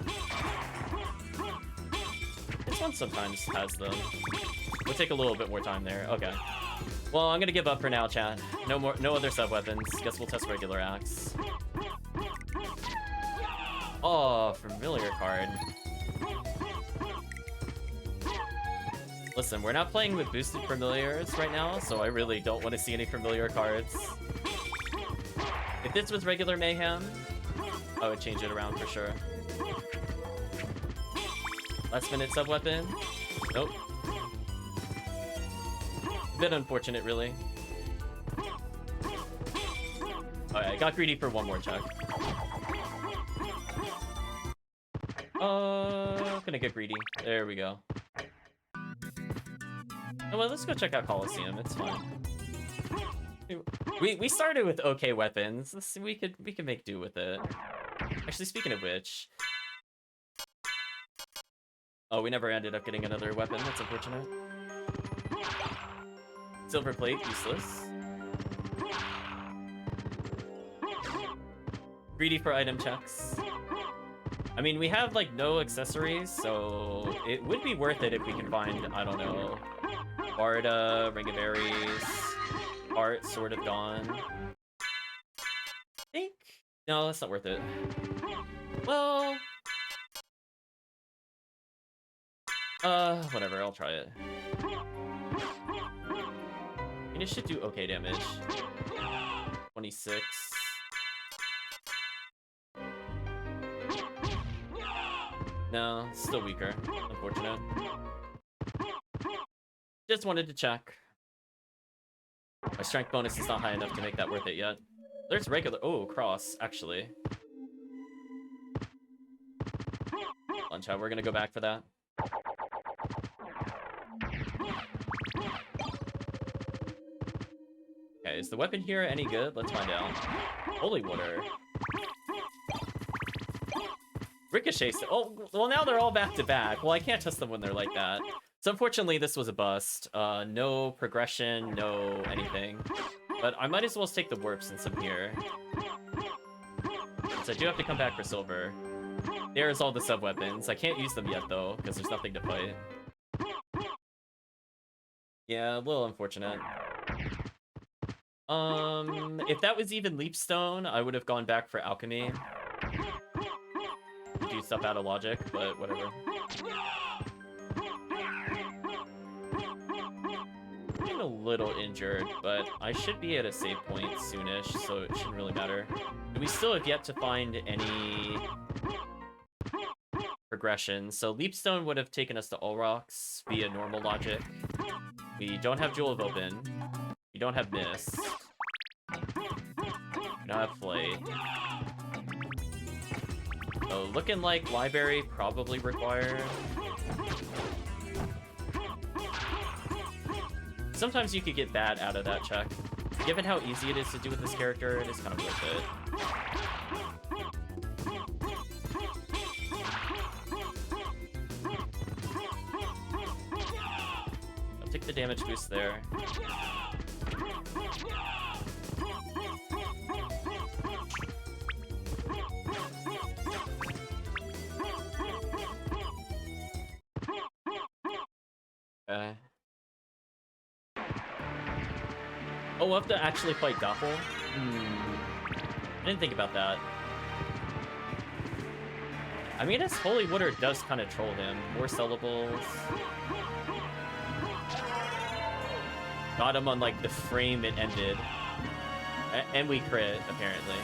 Speaker 1: This one sometimes has them. We'll take a little bit more time there. Okay. Well, I'm gonna give up for now, chat. No other sub-weapons. Guess we'll test regular Axe. Oh, familiar card. Listen, we're not playing with boosted familiars right now, so I really don't want to see any familiar cards. If this was regular Mayhem, I would change it around for sure. Last minute sub-weapon? Nope. A bit unfortunate, really. Alright, I got greedy for one more check. Gonna get greedy. There we go. Oh, well, let's go check out Coliseum. It's fine. We started with okay weapons. We could make do with it. Actually, speaking of which, oh, we never ended up getting another weapon. That's unfortunate. Silver plate, useless. Greedy for item checks. I mean, we have like no accessories, so it would be worth it if we can find, I don't know, Barda, Ring of Aries, Art, Sword of Dawn. I think? No, that's not worth it. Well, whatever, I'll try it. I mean, it should do okay damage. 26. No, still weaker. Unfortunate. Just wanted to check. My strength bonus is not high enough to make that worth it yet. There's regular. Oh, cross, actually. Lunch out. We're gonna go back for that. Okay, is the weapon here any good? Let's find out. Holy water. Ricochet. Oh, well, now they're all back to back. Well, I can't test them when they're like that. So unfortunately, this was a bust. No progression, no anything. But I might as well take the warp since I'm here. So I do have to come back for silver. There's all the sub-weapons. I can't use them yet, though, because there's nothing to fight. Yeah, a little unfortunate. If that was even Leapstone, I would have gone back for alchemy. Do stuff out of logic, but whatever. I'm a little injured, but I should be at a save point soonish, so it shouldn't really matter. And we still have yet to find any progression. So Leapstone would have taken us to All Rocks via normal logic. We don't have Jewel of Open. We don't have Miss. We don't have Flight. So looking like Library probably required. Sometimes you could get bad out of that check. Given how easy it is to do with this character, it is kind of worth it. I'll take the damage boost there. Okay. Oh, we'll have to actually fight Doppel? I didn't think about that. I mean, his Holy Water does kind of troll him. More syllables. Got him on, like, the frame it ended. And we crit, apparently.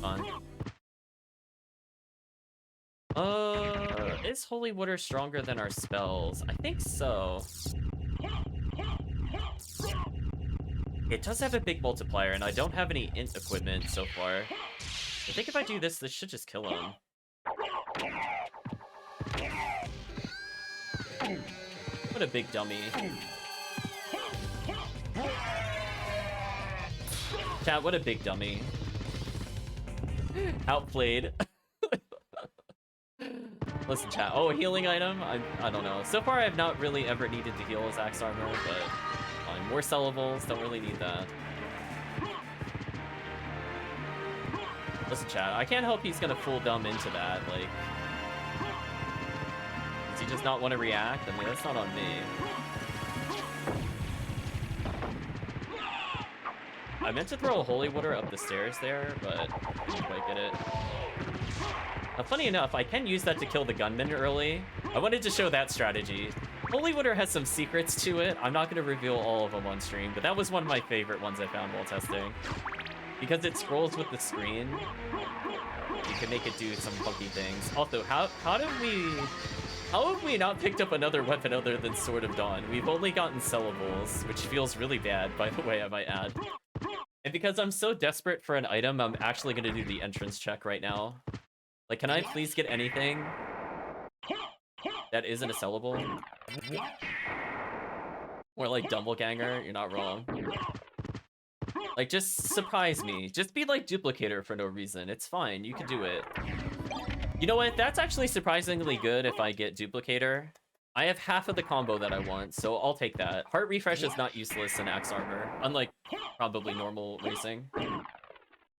Speaker 1: Fun. Is Holy Water stronger than our spells? I think so. It does have a big multiplier, and I don't have any int equipment so far. I think if I do this, this should just kill him. What a big dummy. Chat, what a big dummy. Outplayed. Listen, chat. Oh, a healing item? I don't know. So far, I've not really ever needed to heal his Axe Armor, but fine. More syllables. Don't really need that. Listen, chat. I can't help he's gonna full dumb into that. Like, does he just not want to react? I mean, that's not on me. I meant to throw a Holy Water up the stairs there, but I didn't quite get it. Now, funny enough, I can use that to kill the gunman early. I wanted to show that strategy. Holy Water has some secrets to it. I'm not going to reveal all of them on stream, but that was one of my favorite ones I found while testing. Because it scrolls with the screen, you can make it do some funky things. Also, how have we not picked up another weapon other than Sword of Dawn? We've only gotten syllables, which feels really bad, by the way, I might add. And because I'm so desperate for an item, I'm actually going to do the entrance check right now. Like, can I please get anything that isn't a syllable? Or like Doppelganger, you're not wrong. Like, just surprise me. Just be like Duplicator for no reason. It's fine. You can do it. You know what? That's actually surprisingly good if I get Duplicator. I have half of the combo that I want, so I'll take that. Heart Refresh is not useless in Axe Armor, unlike probably normal racing.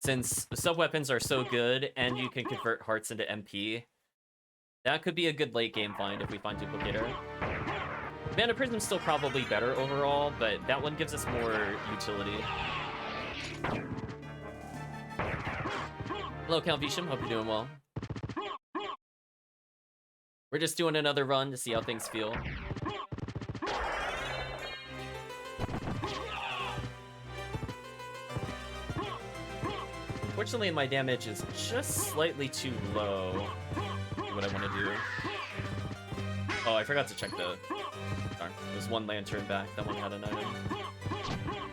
Speaker 1: Since Subweapons are so good, and you can convert hearts into MP, that could be a good late game find if we find Duplicator. Mana Prism's still probably better overall, but that one gives us more utility. Hello, Count Visham. Hope you're doing well. We're just doing another run to see how things feel. Unfortunately, my damage is just slightly too low for what I want to do. Oh, I forgot to check the... Darn, there's one lantern back. That one had an item.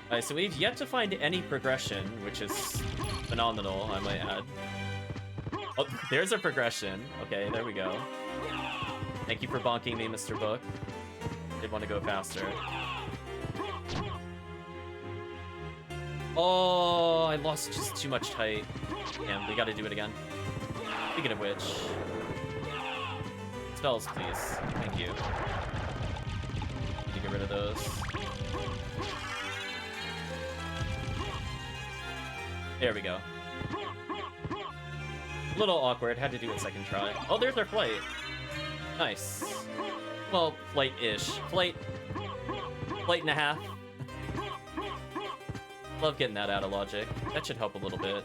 Speaker 1: Alright, so we've yet to find any progression, which is phenomenal, I might add. Oh, there's a progression. Okay, there we go. Thank you for bonking me, Mr. Book. Did want to go faster. Oh, I lost just too much height. Damn, we gotta do it again. Speaking of which... Spells, please. Thank you. Need to get rid of those. There we go. A little awkward, had to do it second try. Oh, there's our flight. Nice. Well, flight-ish. Flight and a half. Love getting that out of logic. That should help a little bit.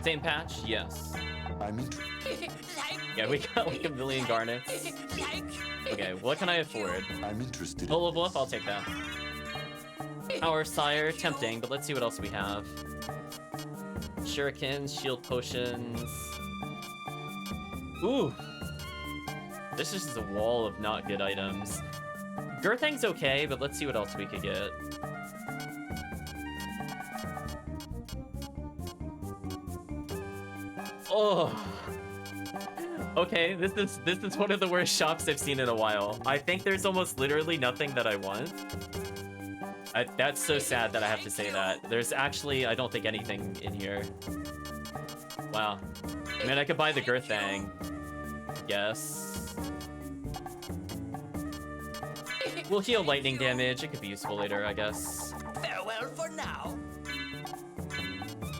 Speaker 1: Same patch? Yes. Yeah, we got like 1 million garnets. Okay, what can I afford?
Speaker 2: I'm interested.
Speaker 1: Solo Bluff, I'll take that. Power Sire, tempting, but let's see what else we have. Shurikens, shield potions. Ooh. This is just a wall of not good items. Gurthang's okay, but let's see what else we could get. Oh. Okay, this is one of the worst shops I've seen in a while. I think there's almost literally nothing that I want. That's so sad that I have to say that. There's actually, I don't think, anything in here. Wow. I mean, I could buy the Gurthang. Yes. We'll heal lightning damage. It could be useful later, I guess.
Speaker 3: Farewell for now.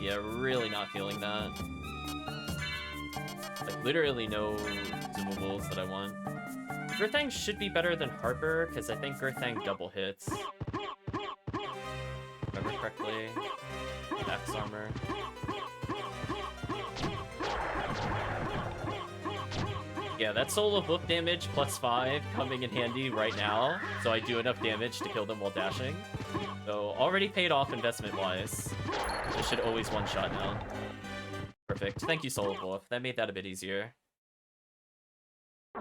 Speaker 1: Yeah, really not feeling that. Like, literally no consumables that I want. Gurthang should be better than Harper, because I think Gurthang double hits. Remember correctly. Axe armor. Yeah, that Soul of Book damage +5 coming in handy right now, so I do enough damage to kill them while dashing. So, already paid off investment-wise. This should always one-shot now. Perfect. Thank you, Soul of Wolf. That made that a bit easier.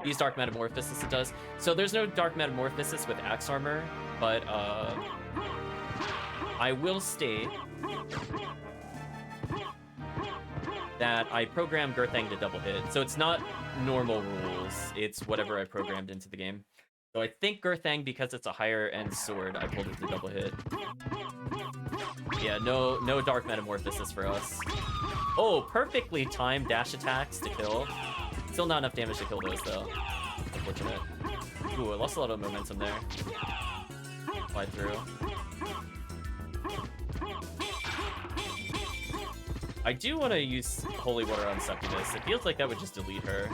Speaker 1: Use Dark Metamorphosis, it does. So there's no Dark Metamorphosis with Axe Armor, but I will state that I programmed Gurthang to double hit. So it's not normal rules, it's whatever I programmed into the game. So I think Gurthang, because it's a higher end sword, I pulled it to double hit. Yeah, no Dark Metamorphosis for us. Oh, perfectly timed dash attacks to kill. Still not enough damage to kill those, though. Unfortunate. Ooh, I lost a lot of momentum there. Fly through. I do want to use Holy Water on Succubus. It feels like that would just delete her.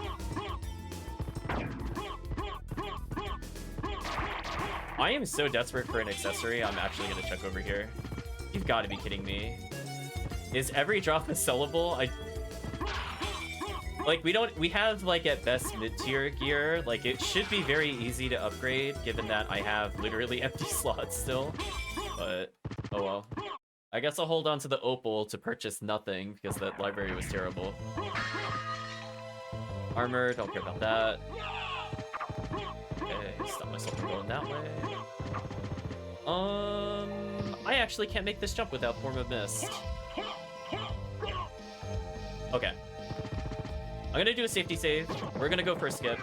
Speaker 1: I am so desperate for an accessory, I'm actually going to check over here. You've got to be kidding me. Is every drop a sellable? Like, we have, like, at best mid-tier gear. Like, it should be very easy to upgrade, given that I have literally empty slots still. But, oh well. I guess I'll hold on to the Opal to purchase nothing, because that library was terrible. Armor, don't care about that. Okay, stop myself from going that way. I actually can't make this jump without Form of Mist. Okay. I'm gonna do a safety save. We're gonna go for a skip.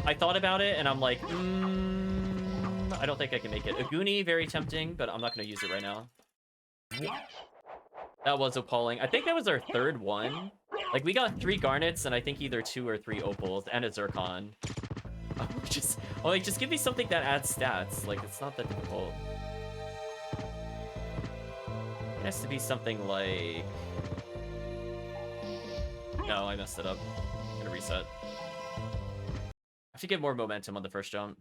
Speaker 1: I thought about it, and I'm like, I don't think I can make it. Aguni, very tempting, but I'm not going to use it right now. That was appalling. I think that was our third one. Like, we got 3 garnets, and I think either 2 or 3 opals, and a zircon. Just give me something that adds stats. Like, it's not that difficult. It has to be something like... No, I messed it up. I'm gonna reset. I have to get more momentum on the first jump.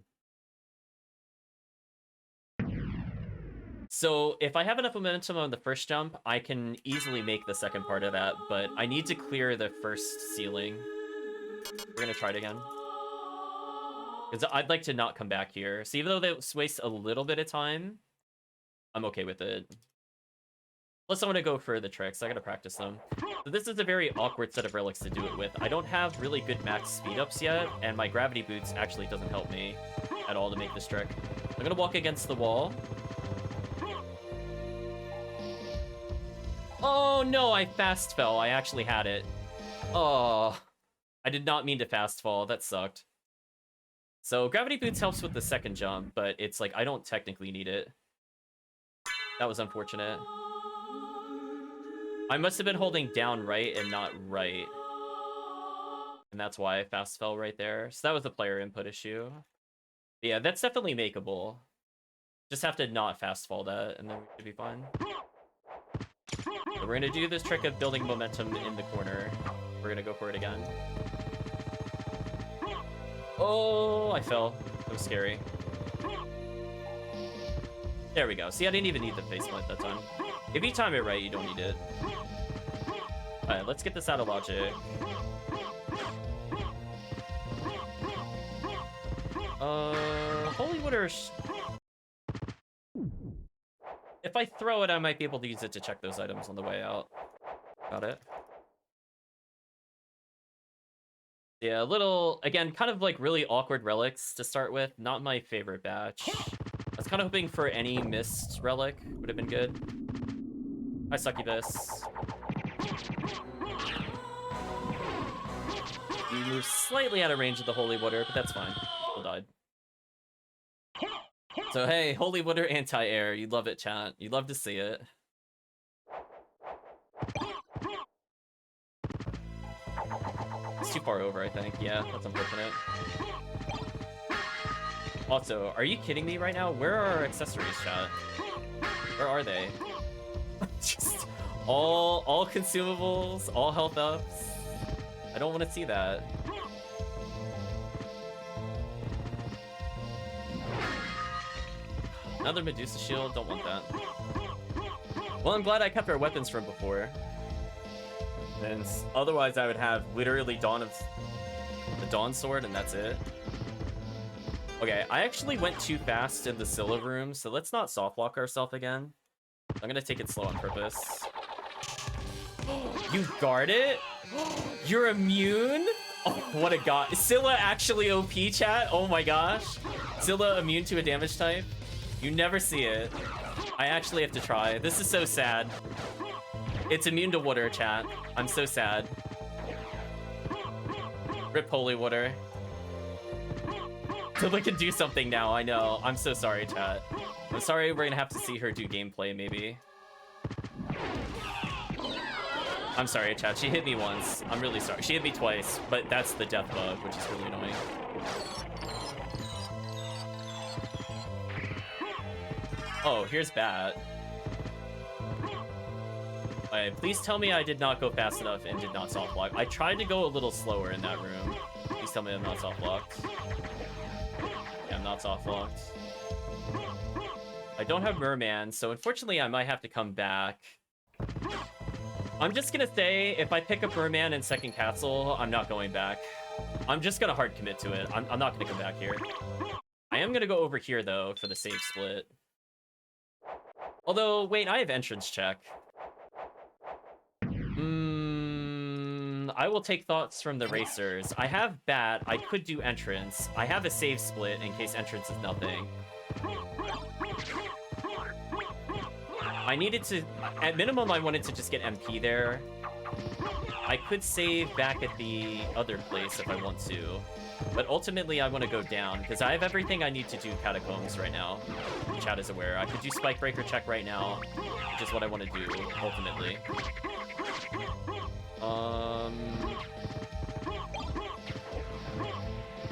Speaker 1: So if I have enough momentum on the first jump, I can easily make the second part of that, but I need to clear the first ceiling. We're gonna try it again. Because I'd like to not come back here. So even though that wastes a little bit of time, I'm okay with it. Plus I want to go for the tricks. I gotta practice them. So this is a very awkward set of relics to do it with. I don't have really good max speed ups yet, and my gravity boots actually doesn't help me at all to make this trick. I'm gonna walk against the wall. Oh no, I fast fell. I actually had it. Oh, I did not mean to fast fall. That sucked. So gravity boots helps with the second jump, but it's like I don't technically need it. That was unfortunate. I must have been holding down right and not right. And that's why I fast fell right there. So that was a player input issue. But yeah, that's definitely makeable. Just have to not fast fall that, and then we should be fine. So we're gonna do this trick of building momentum in the corner. We're gonna go for it again. Oh, I fell. That was scary. There we go. See, I didn't even need the faceplant that time. If you time it right, you don't need it. Alright, let's get this out of logic. Holy Water... If I throw it, I might be able to use it to check those items on the way out. Got it. Yeah, a little, again, kind of like really awkward relics to start with. Not my favorite batch. I was kind of hoping for any missed relic would have been good. Hi, Succubus. You move slightly out of range of the Holy Water, but that's fine. People died. So hey, Holy Water anti-air. You'd love it, chat. You'd love to see it. It's too far over, I think. Yeah, that's unfortunate. Also, are you kidding me right now? Where are our accessories, chat? Where are they? Just all consumables, all health ups. I don't want to see that. Another Medusa shield, don't want that. Well, I'm glad I kept our weapons from before. And otherwise I would have literally the Dawn Sword and that's it. Okay, I actually went too fast in the Scylla room, so let's not soft lock ourselves again. I'm gonna take it slow on purpose. You guard it? You're immune? Oh, what a god. Is Scylla actually OP, chat? Oh my gosh. Scylla immune to a damage type? You never see it. I actually have to try. This is so sad. It's immune to water, chat. I'm so sad. Rip Holy Water. Scylla can do something now, I know. I'm so sorry, chat. I'm sorry we're gonna have to see her do gameplay, maybe. I'm sorry, chat. She hit me once. I'm really sorry. She hit me twice, but that's the death bug, which is really annoying. Oh, here's Bat. Alright, please tell me I did not go fast enough and did not soft lock. I tried to go a little slower in that room. Please tell me I'm not soft locked. Yeah, I'm not soft locked. I don't have Merman, so unfortunately I might have to come back. I'm just gonna say, if I pick up Merman in second castle, I'm not going back. I'm just gonna hard commit to it. I'm not gonna come back here. I am gonna go over here, though, for the save split. Although, wait, I have entrance check. I will take thoughts from the racers. I have Bat. I could do entrance. I have a save split in case entrance is nothing. I needed to... At minimum, I wanted to just get MP there. I could save back at the other place if I want to. But ultimately, I want to go down, because I have everything I need to do Catacombs right now. Chat is aware. I could do Spike Breaker check right now, which is what I want to do, ultimately.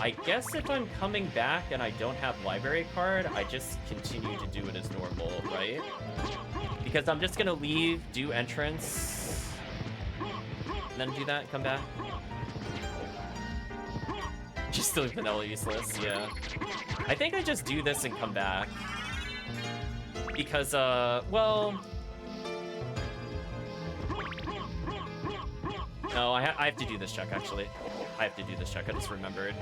Speaker 1: I guess if I'm coming back and I don't have library card, I just continue to do it as normal, right? Because I'm just gonna leave, do entrance, and then do that, come back. Just still vanilla useless, yeah. I think I just do this and come back. Because, well... No, I have to do this check, actually. I have to do this check, I just remembered.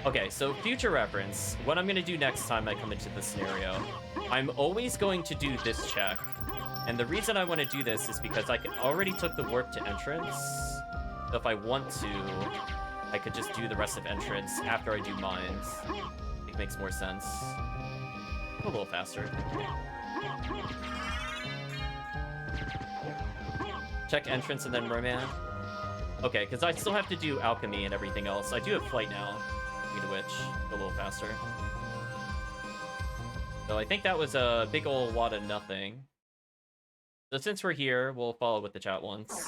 Speaker 1: Okay, so future reference. What I'm gonna do next time I come into this scenario, I'm always going to do this check. And the reason I want to do this is because I already took the warp to entrance. So if I want to, I could just do the rest of entrance after I do mines. It makes more sense. A little faster. Check entrance and then Roman. Okay, because I still have to do alchemy and everything else. I do have flight now. Need a witch. Go a little faster. So I think that was a big ol' wad of nothing. So since we're here, we'll follow what the chat wants.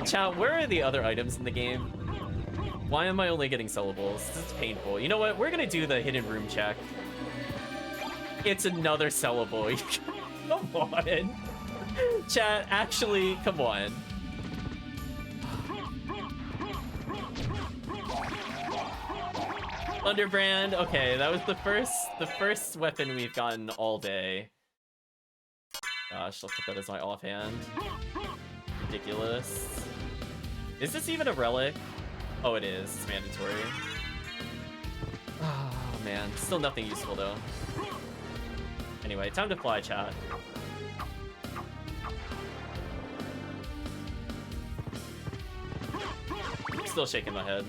Speaker 1: Chat, where are the other items in the game? Why am I only getting sellables? This is painful. You know what? We're gonna do the hidden room check. It's another sellable. Come on. Chat, actually, come on. Underbrand, okay, that was the first weapon we've gotten all day. Gosh, I'll put that as my offhand. Ridiculous. Is this even a relic? Oh, it is. It's mandatory. Oh, man. Still nothing useful, though. Anyway, time to fly, chat. I'm still shaking my head.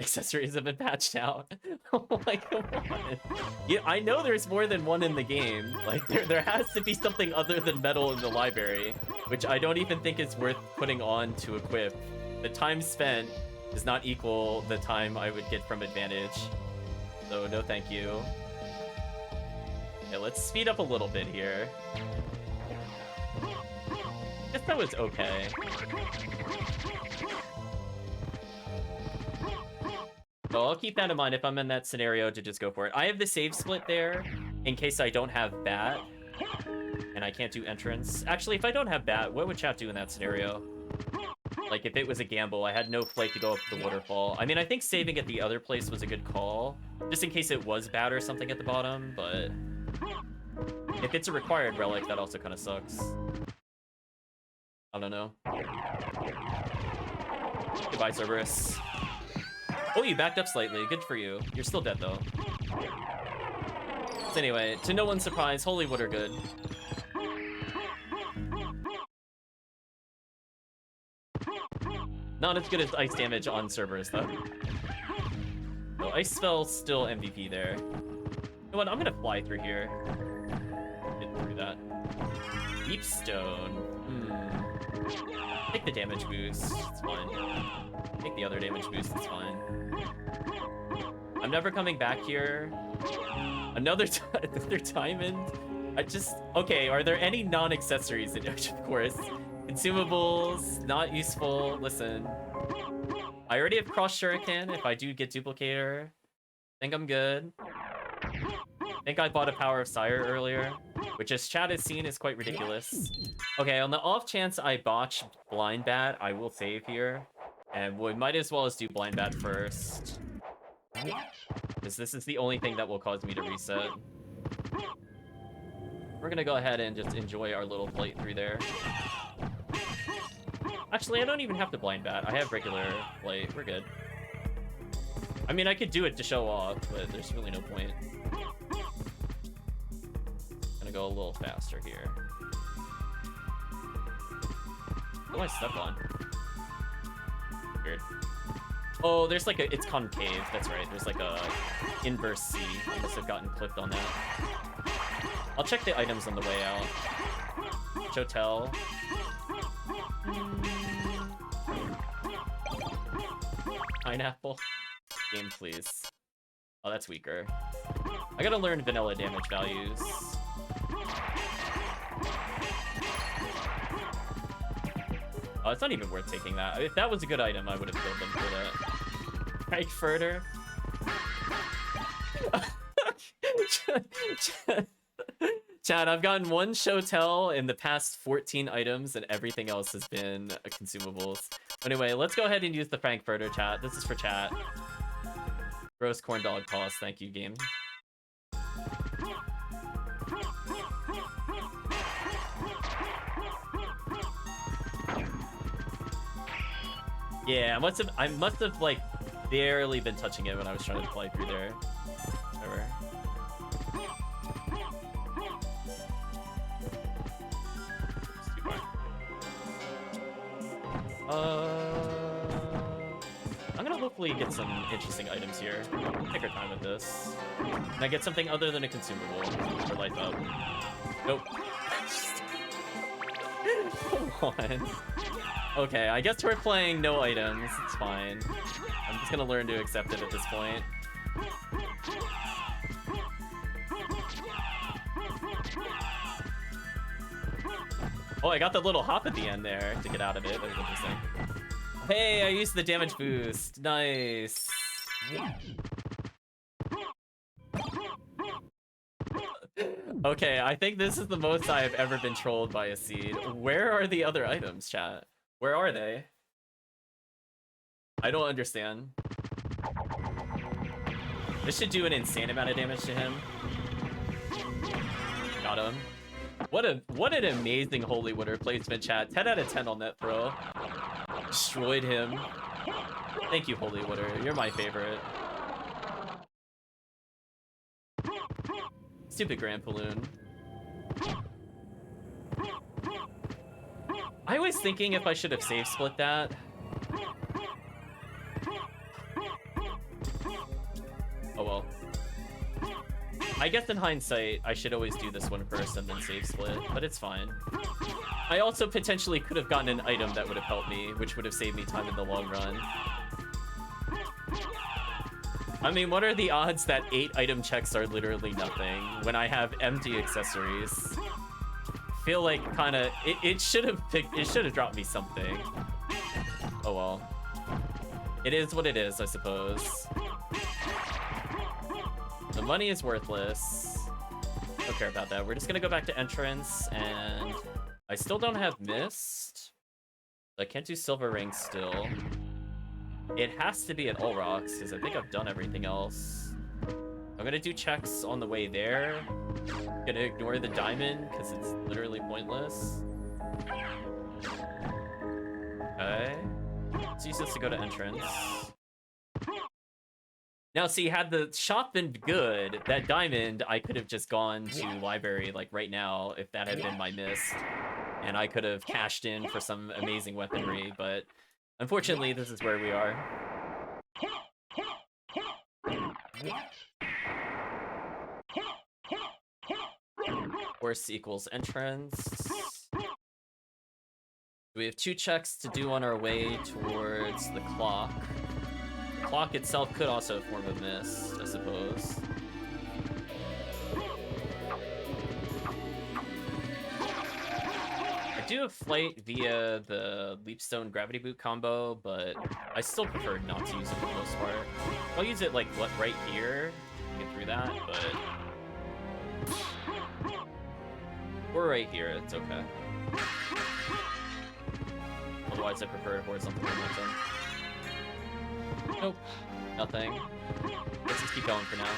Speaker 1: Accessories have been patched out. Oh my god. Yeah, I know there's more than one in the game. Like, there has to be something other than metal in the library, which I don't even think is worth putting on to equip. The time spent does not equal the time I would get from advantage. So no thank you. Okay, let's speed up a little bit here. I guess that was okay. Well, I'll keep that in mind if I'm in that scenario to just go for it. I have the save split there in case I don't have bat and I can't do entrance. Actually, if I don't have bat, what would chat do in that scenario? Like, if it was a gamble, I had no flight to go up the waterfall. I mean, I think saving at the other place was a good call, just in case it was bat or something at the bottom, but if it's a required relic, that also kind of sucks. I don't know. Goodbye, Cerberus. Oh, you backed up slightly. Good for you. You're still dead, though. So anyway, to no one's surprise, Holy Wood are good. Not as good as ice damage on Cerberus, though. So Ice Spell's still MVP there. You know what? I'm gonna fly through here. Get through that. Deep Stone. Take the damage boost. It's fine. Take the other damage boost. It's fine. I'm never coming back here. Another diamond. I just... Okay, are there any non-accessories in it? Of course. Consumables, not useful. Listen. I already have Cross Shuriken if I do get Duplicator. Think I'm good. I think I bought a Power of Sire earlier, which as chat has seen is quite ridiculous. Okay, on the off chance I botch Blind Bat, I will save here. And we might as well as do Blind Bat first. Because this is the only thing that will cause me to reset. We're gonna go ahead and just enjoy our little flight through there. Actually, I don't even have to Blind Bat. I have regular flight. We're good. I mean, I could do it to show off, but there's really no point. Gonna go a little faster here. What am I stuck on? Weird. Oh, there's like a... It's concave. That's right. There's like a inverse C. I must have gotten clicked on that. I'll check the items on the way out. Hotel. Pineapple. Game, please. Oh, that's weaker. I gotta learn vanilla damage values. Oh, it's not even worth taking that. If that was a good item, I would have killed them for that. Frankfurter. Chad, I've gotten one Shotel in the past 14 items, and everything else has been consumables. Anyway, let's go ahead and use the Frankfurter, chat. This is for chat. Gross corn dog toss. Thank you, game. Yeah, I must have like barely been touching it when I was trying to fly through there. Whatever. I'm gonna hopefully get some interesting items here. Take our time with this. Can I get something other than a consumable for life up? Nope. Come on. Okay, I guess we're playing no items. It's fine. I'm just gonna learn to accept it at this point. Oh, I got the little hop at the end there to get out of it. That was interesting. Hey, I used the damage boost. Nice. Okay, I think this is the most I have ever been trolled by a seed. Where are the other items, chat? Where are they? I don't understand. This should do an insane amount of damage to him. Got him. What an amazing Holy Water placement, chat. 10 out of 10 on that throw. Destroyed him. Thank you, Holy Water. You're my favorite. Stupid Grand Balloon. I was thinking if I should have save split that. Oh well. I guess in hindsight, I should always do this one first and then save split, but it's fine. I also potentially could have gotten an item that would have helped me, which would have saved me time in the long run. I mean, what are the odds that 8 item checks are literally nothing when I have empty accessories? I feel like it should have dropped me something. Oh well. It is what it is, I suppose. The money is worthless. Don't care about that. We're just gonna go back to entrance, and I still don't have mist. I can't do silver ring still. It has to be at all rocks because I think I've done everything else. I'm gonna do checks on the way there. I'm gonna ignore the diamond because it's literally pointless. Okay. Let's use this to go to entrance. Now, see, had the shop been good, that diamond, I could have just gone to library, like, right now, if that had been my mist. And I could have cashed in for some amazing weaponry, but unfortunately, this is where we are. Horse equals entrance. We have 2 checks to do on our way towards the clock. The clock itself could also form a mist, I suppose. I do have flight via the Leapstone Gravity Boot combo, but I still prefer not to use it for the most part. I'll use it, like, right here to get through that, but... Or right here, it's okay. Otherwise, I prefer horizontal momentum. Nope, nothing. Let's just keep going for now.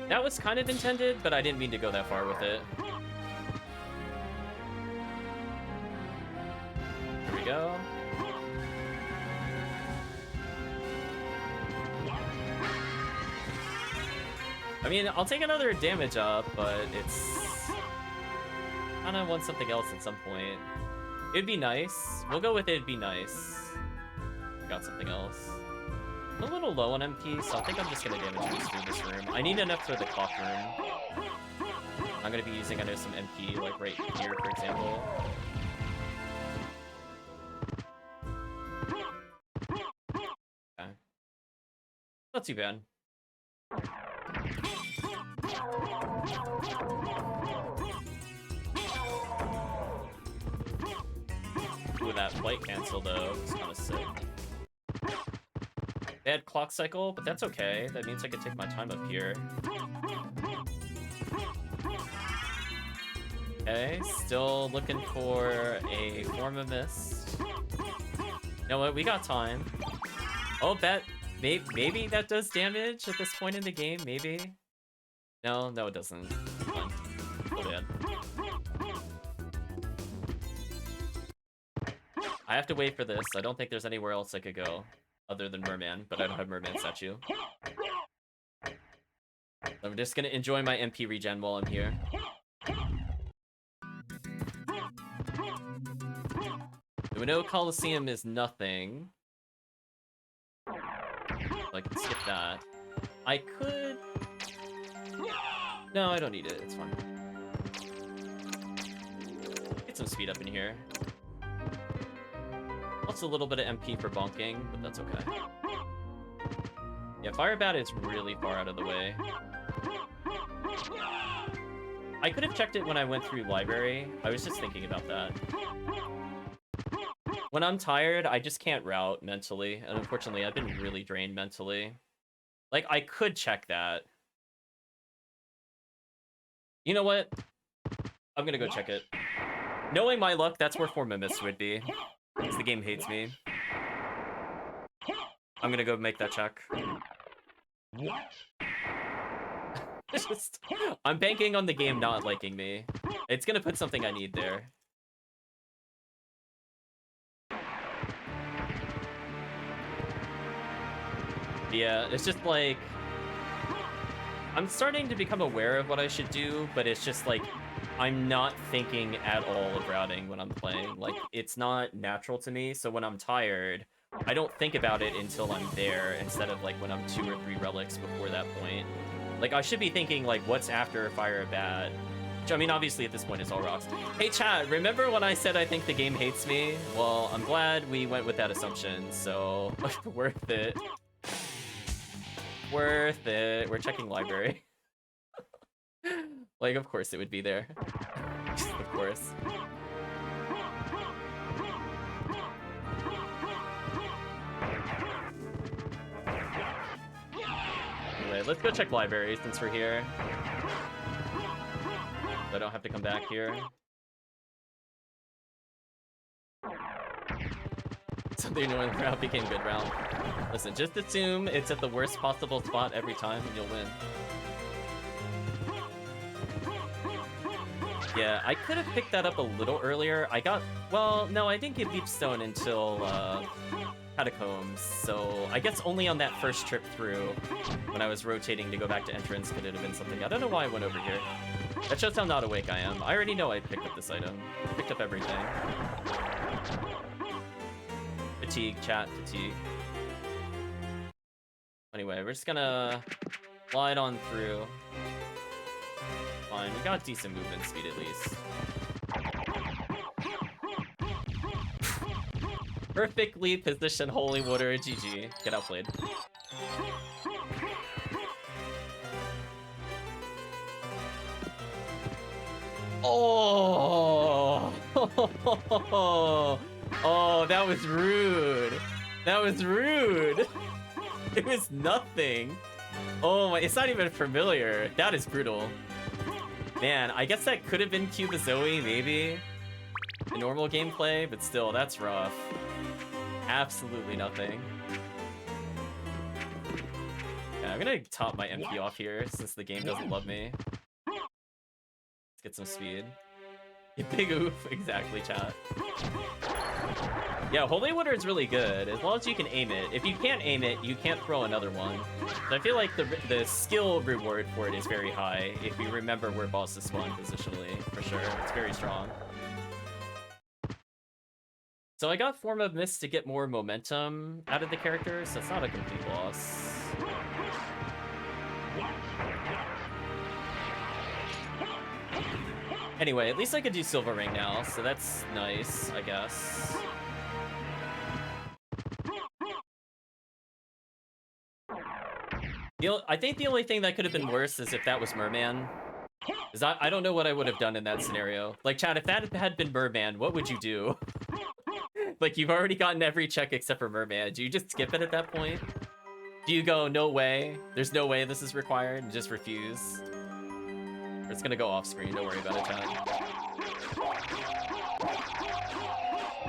Speaker 1: That was kind of intended, but I didn't mean to go that far with it. Here we go. I mean, I'll take another damage up, but it's kinda want something else at some point. It'd be nice. We'll go with it'd be nice. Got something else. I'm a little low on MP, so I think I'm just gonna damage boost through this room. I need enough for the clock room. I'm gonna be using, I know, some MP, like right here, for example. Okay. Not too bad. Ooh, that flight cancel though is kind of sick. Bad clock cycle, but that's okay. That means I can take my time up here. Okay, still looking for a form of mist. You know what? We got time. Oh, that maybe that does damage at this point in the game. Maybe. No, it doesn't. Fine. Oh, bad. I have to wait for this. I don't think there's anywhere else I could go other than Merman, but I don't have Merman statue. I'm just gonna enjoy my MP regen while I'm here. We know Coliseum is nothing. So I can skip that. I could... No, I don't need it. It's fine. Get some speed up in here. Also a little bit of MP for bonking, but that's okay. Yeah, Fire Bat is really far out of the way. I could have checked it when I went through library. I was just thinking about that. When I'm tired, I just can't route mentally. And unfortunately, I've been really drained mentally. Like, I could check that. You know what? I'm gonna go check it. Knowing my luck, that's where Form of Mist would be. Because the game hates me. I'm gonna go make that check. I'm banking on the game not liking me. It's gonna put something I need there. Yeah, it's just like... I'm starting to become aware of what I should do, but it's just like... I'm not thinking at all of routing when I'm playing. Like, it's not natural to me, so when I'm tired, I don't think about it until I'm there, instead of like when I'm 2 or 3 relics before that point. Like, I should be thinking, like, what's after Fire Bat? Which, I mean, obviously at this point it's all rocks. Hey chat, remember when I said I think the game hates me? Well, I'm glad we went with that assumption, so worth it. Worth it. We're checking library. Like, of course it would be there. Of course. Anyway, let's go check library since we're here. So I don't have to come back here. Something new in the route became good round. Listen, just assume it's at the worst possible spot every time and you'll win. Yeah, I could have picked that up a little earlier. I got... Well, no, I didn't get Deep Stone until Catacombs, so I guess only on that first trip through, when I was rotating to go back to entrance, could it have been something. I don't know why I went over here. That shows how not awake I am. I already know I picked up this item. I picked up everything. Fatigue, chat, fatigue. Anyway, we're just gonna glide on through. Fine, we got decent movement speed at least. Perfectly positioned holy water, GG. Get outplayed. Oh! Oh, that was rude. That was rude. It was nothing. Oh my, it's not even familiar. That is brutal. Man, I guess that could have been Cuba Zoe, maybe. In normal gameplay, but still, that's rough. Absolutely nothing. Yeah, I'm gonna top my MP off here since the game doesn't love me. Let's get some speed. Big oof, exactly, chat. Yeah, Holy Water is really good, as long as you can aim it. If you can't aim it, you can't throw another one. So I feel like the skill reward for it is very high, if you remember where bosses spawn positionally, for sure. It's very strong. So I got Form of Mist to get more momentum out of the character, so it's not a complete loss. Anyway, at least I could do Silver Ring now, so that's nice, I guess. I think the only thing that could have been worse is if that was Merman. Is I don't know what I would have done in that scenario. Like, Chad, if that had been Merman, what would you do? Like, you've already gotten every check except for Merman. Do you just skip it at that point? Do you go, no way, there's no way this is required, and just refuse? Or it's gonna go off screen, don't worry about it, Chad.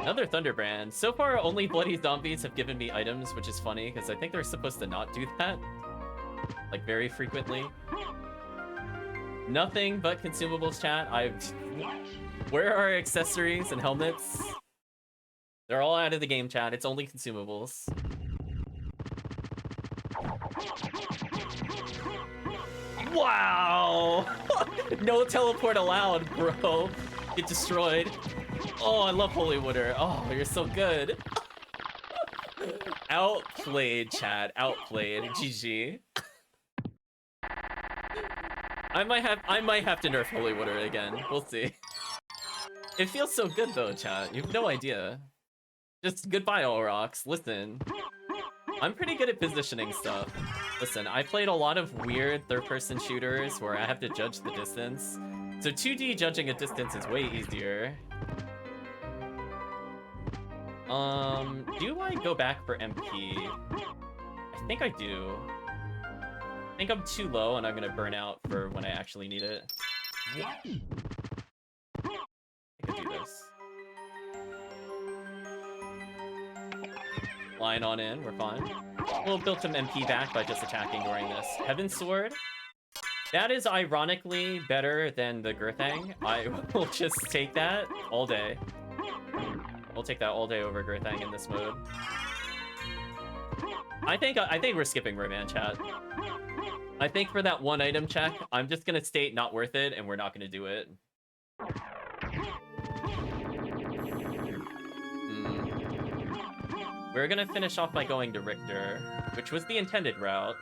Speaker 1: Another Thunderbrand. So far, only Bloody Zombies have given me items, which is funny, because I think they're supposed to not do that. Like, very frequently. Nothing but consumables, chat. Where are accessories and helmets? They're all out of the game, chat. It's only consumables. Wow! No teleport allowed, bro. Get destroyed. Oh, I love Holy Water. Oh, you're so good. Outplayed, chat. Outplayed. GG. I might have to nerf Holy Water again. We'll see. It feels so good though, chat. You have no idea. Just goodbye, all rocks. Listen, I'm pretty good at positioning stuff. Listen, I played a lot of weird third-person shooters where I have to judge the distance. So 2D judging a distance is way easier. Do I go back for MP? I think I do. I think I'm too low and I'm gonna burn out for when I actually need it. I could do this. Line on in, we're fine. We'll build some MP back by just attacking during this. Heaven's Sword. That is ironically better than the Girthang. I will just take that all day. We'll take that all day over Girthang in this mode. I think we're skipping Rayman, chat. I think for that one item check, I'm just gonna state not worth it, and we're not gonna do it. We're gonna finish off by going to Richter, which was the intended route.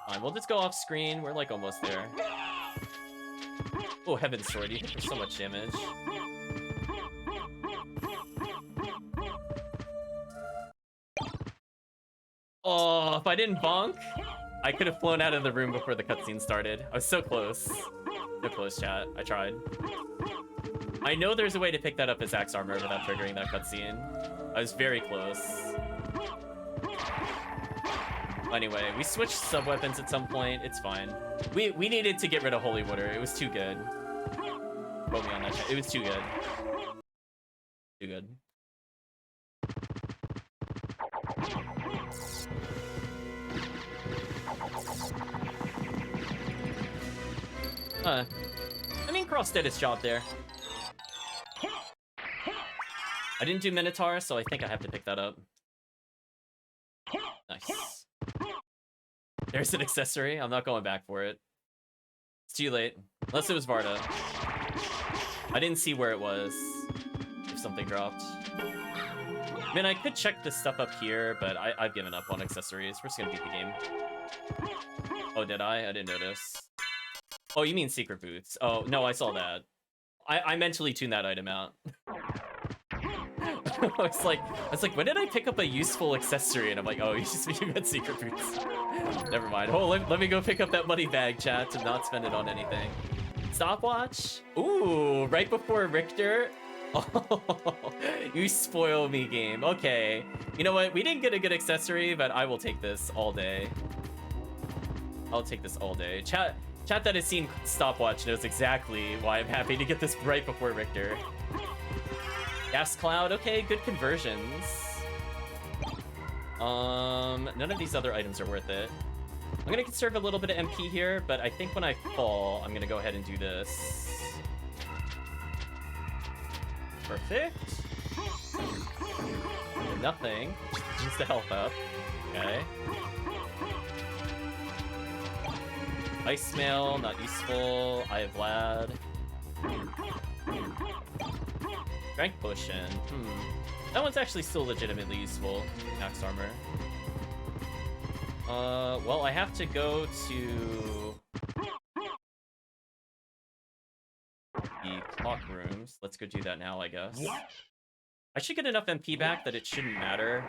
Speaker 1: Fine, we'll just go off screen. We're like almost there. Oh, Heaven's Sword, you hit for so much damage. Oh, if I didn't bonk, I could have flown out of the room before the cutscene started. I was so close. So close, chat. I tried. I know there's a way to pick that up as Axe Armor without triggering that cutscene. I was very close. Anyway, we switched sub-weapons at some point. It's fine. We needed to get rid of Holy Water. It was too good. Quote me on that chat. It was too good. Too good. I mean, Cross did his job there. I didn't do Minotaur, so I think I have to pick that up. Nice. There's an accessory. I'm not going back for it. It's too late. Unless it was Varda. I didn't see where it was. If something dropped. I mean, I could check this stuff up here, but I've given up on accessories. We're just gonna beat the game. Oh, did I? I didn't notice. Oh, you mean secret boots. Oh, no, I saw that. I mentally tuned that item out. I was like, when did I pick up a useful accessory? And I'm like, oh, you got secret boots. Never mind. Oh, let me go pick up that money bag, chat, to not spend it on anything. Stopwatch? Ooh, right before Richter? Oh, you spoil me, game. Okay. You know what? We didn't get a good accessory, but I will take this all day. I'll take this all day. Chat that has seen Stopwatch knows exactly why I'm happy to get this right before Richter. Gas Cloud, okay, good conversions. None of these other items are worth it. I'm gonna conserve a little bit of MP here, but I think when I fall, I'm gonna go ahead and do this. Perfect. nothing. Just to help up. Okay. Ice Mail, not useful. Eye of Vlad. Strength Potion. That one's actually still legitimately useful. Max Armor. Well, I have to go to the clock rooms. Let's go do that now, I guess. I should get enough MP back that it shouldn't matter.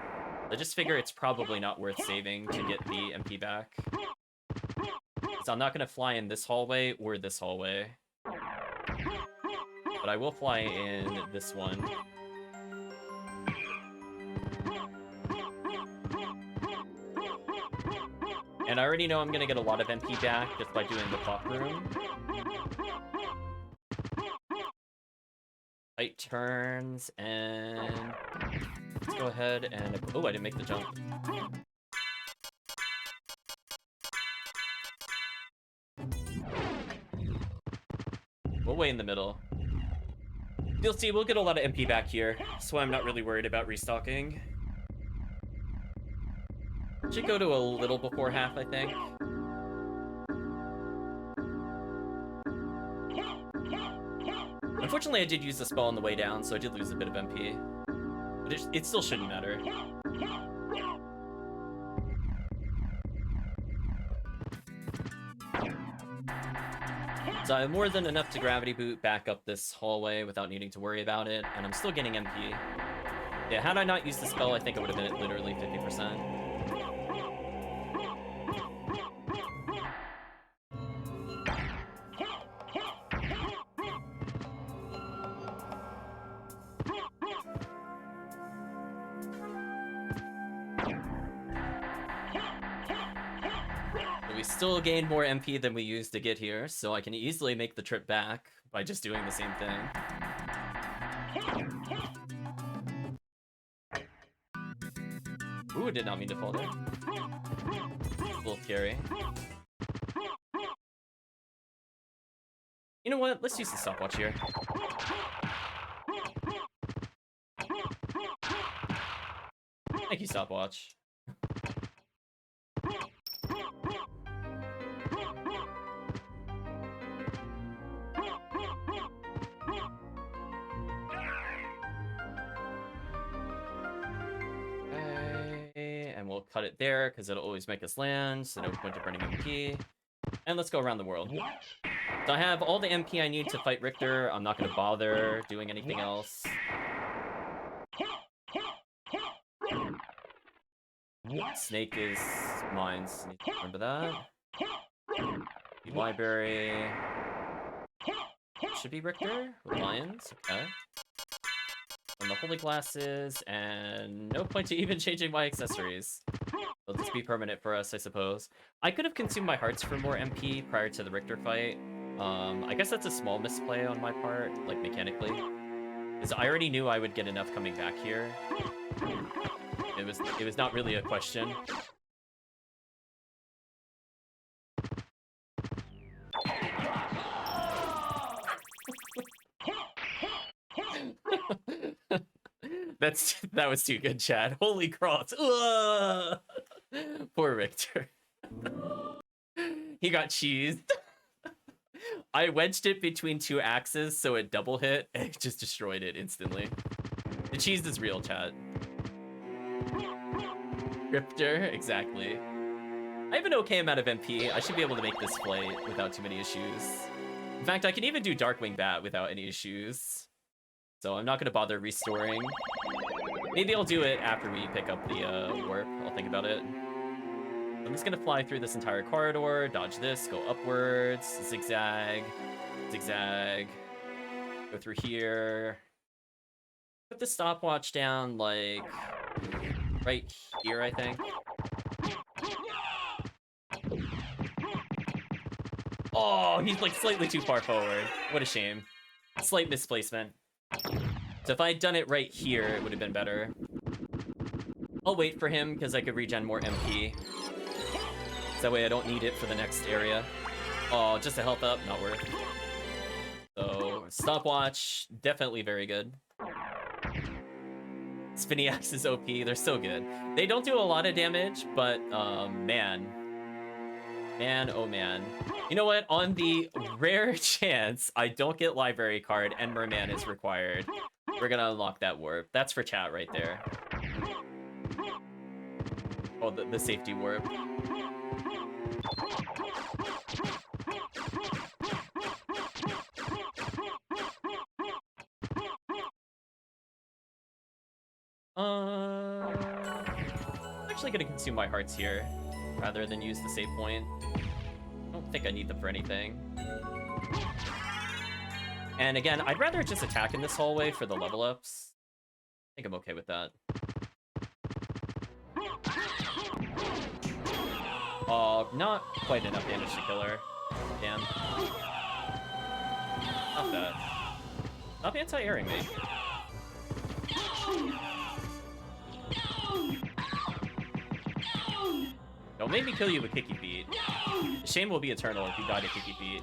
Speaker 1: I just figure it's probably not worth saving to get the MP back. So I'm not going to fly in this hallway or this hallway. But I will fly in this one. And I already know I'm going to get a lot of MP back just by doing the clock room. Light turns, and let's go ahead and... Oh, I didn't make the jump. We'll wait in the middle. You'll see, we'll get a lot of MP back here, so I'm not really worried about restocking. Should go to a little before half, I think. Unfortunately, I did use the spell on the way down, so I did lose a bit of MP. But it still shouldn't matter. So I have more than enough to gravity boot back up this hallway without needing to worry about it, and I'm still getting MP. Yeah, had I not used the spell, I think it would have been at literally 50%. Still gained more MP than we used to get here, so I can easily make the trip back by just doing the same thing. Ooh, did not mean to fall there. A little scary. You know what? Let's use the stopwatch here. Thank you, stopwatch. We'll cut it there because it'll always make us land, so no point of burning MP. And let's go around the world. So I have all the MP I need to fight Richter. I'm not going to bother doing anything else. Snake is mine, so need to remember that. The library should be Richter with lions. Okay. And the holy glasses, and no point to even changing my accessories. They'll just be permanent for us, I suppose. I could have consumed my hearts for more MP prior to the Richter fight. I guess that's a small misplay on my part, like mechanically. Because I already knew I would get enough coming back here. It was not really a question. That was too good, Chad. Holy cross. Poor Richter. He got cheesed. I wedged it between two axes so it double hit and it just destroyed it instantly. The cheese is real, chat. Richter, exactly. I have an okay amount of MP. I should be able to make this flight without too many issues. In fact, I can even do Darkwing Bat without any issues. So I'm not going to bother restoring. Maybe I'll do it after we pick up the warp. I'll think about it. I'm just going to fly through this entire corridor, dodge this, go upwards, zigzag, zigzag, go through here. Put the stopwatch down, like, right here, I think. Oh, he's like slightly too far forward. What a shame. Slight misplacement. So if I had done it right here, it would have been better. I'll wait for him because I could regen more MP. So that way I don't need it for the next area. Oh, just a health up, not worth. So stopwatch, definitely very good. Spinny Axe is OP. They're so good. They don't do a lot of damage, but man. Man, oh man. You know what? On the rare chance I don't get library card and Merman is required, we're gonna unlock that warp. That's for chat right there. Oh, the safety warp. I'm actually gonna consume my hearts here rather than use the save point. I don't think I need them for anything. And again, I'd rather just attack in this hallway for the level ups. I think I'm okay with that. Oh, not quite enough damage to kill her. Damn. Not that. Stop anti-airing me. Don't make me kill you with Kicky Feet. The shame will be eternal if you die to Kicky Feet.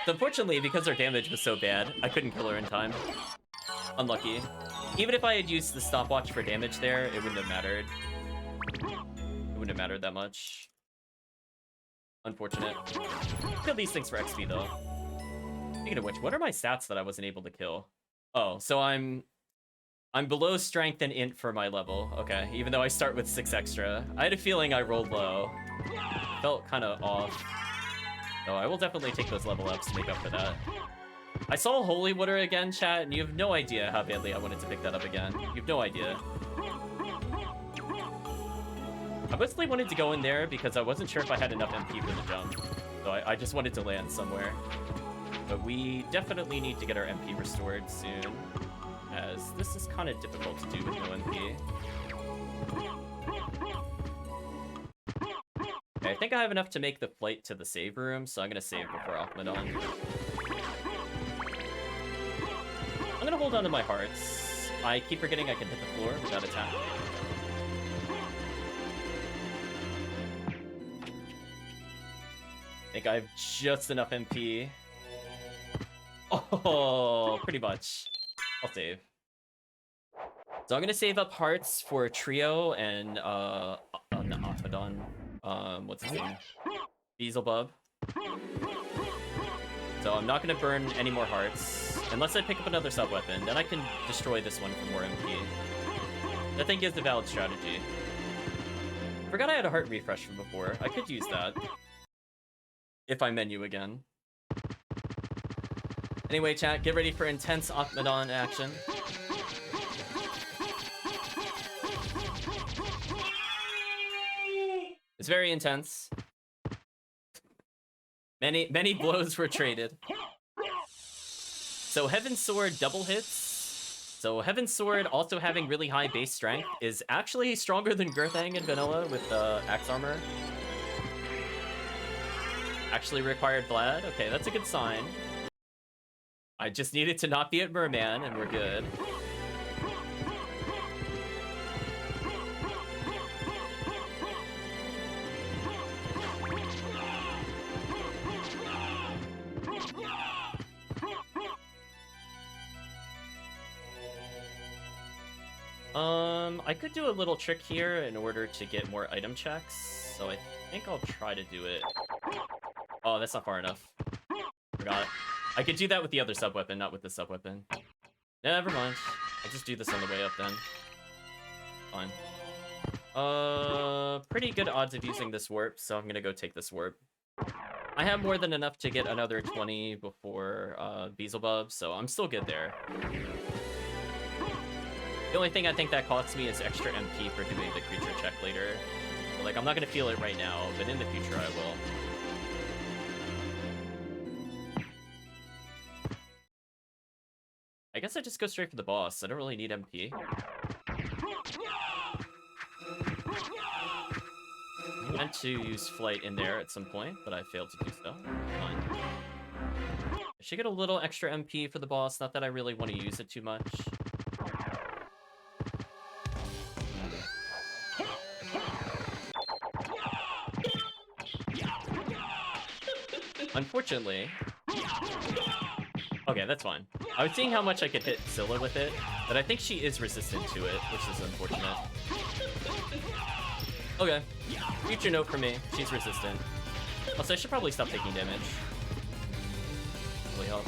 Speaker 1: So unfortunately, because her damage was so bad, I couldn't kill her in time. Unlucky. Even if I had used the stopwatch for damage there, it wouldn't have mattered. It wouldn't have mattered that much. Unfortunate. Kill these things for XP though. Speaking of which, what are my stats that I wasn't able to kill? Oh, so I'm below strength and int for my level. Okay, even though I start with 6 extra. I had a feeling I rolled low. Felt kind of off. So I will definitely take those level ups to make up for that. I saw Holy Water again, chat, and you have no idea how badly I wanted to pick that up again. You have no idea. I mostly wanted to go in there because I wasn't sure if I had enough MP for the jump. So I just wanted to land somewhere. But we definitely need to get our MP restored soon, as this is kind of difficult to do with no MP. Okay, I think I have enough to make the flight to the save room, so I'm gonna save before Akmadon. I'm gonna hold on to my hearts. I keep forgetting I can hit the floor without attack. I think I have just enough MP. Oh, pretty much. I'll save. So I'm gonna save up hearts for Trio and not Akmadon. What's his name? Beelzebub. So I'm not gonna burn any more hearts unless I pick up another sub-weapon. Then I can destroy this one for more MP. I think is the valid strategy. Forgot I had a heart refresh from before. I could use that if I menu again. Anyway, chat, get ready for intense Akmadon action. It's very intense. Many blows were traded. So Heaven's Sword double hits. So Heaven's Sword, also having really high base strength, is actually stronger than Girthang and Vanilla with Axe Armor. Actually required Vlad. Okay, that's a good sign. I just needed to not be at Merman, and we're good. I could do a little trick here in order to get more item checks, so I think I'll try to do it. Oh, that's not far enough. Forgot it. I could do that with the other sub-weapon, not with the sub-weapon. Never mind. I'll just do this on the way up then. Fine. Pretty good odds of using this warp, so I'm gonna go take this warp. I have more than enough to get another 20 before Beelzebub, so I'm still good there. The only thing I think that costs me is extra MP for doing the creature check later. So, like, I'm not gonna feel it right now, but in the future I will. I guess I just go straight for the boss. I don't really need MP. I meant to use flight in there at some point, but I failed to do so. Fine. I should get a little extra MP for the boss, not that I really want to use it too much. Unfortunately... Okay, that's fine. I was seeing how much I could hit Zilla with it, But I think she is resistant to it, which is unfortunate. Okay. Future note for me. She's resistant. Also, I should probably stop taking damage. Really help.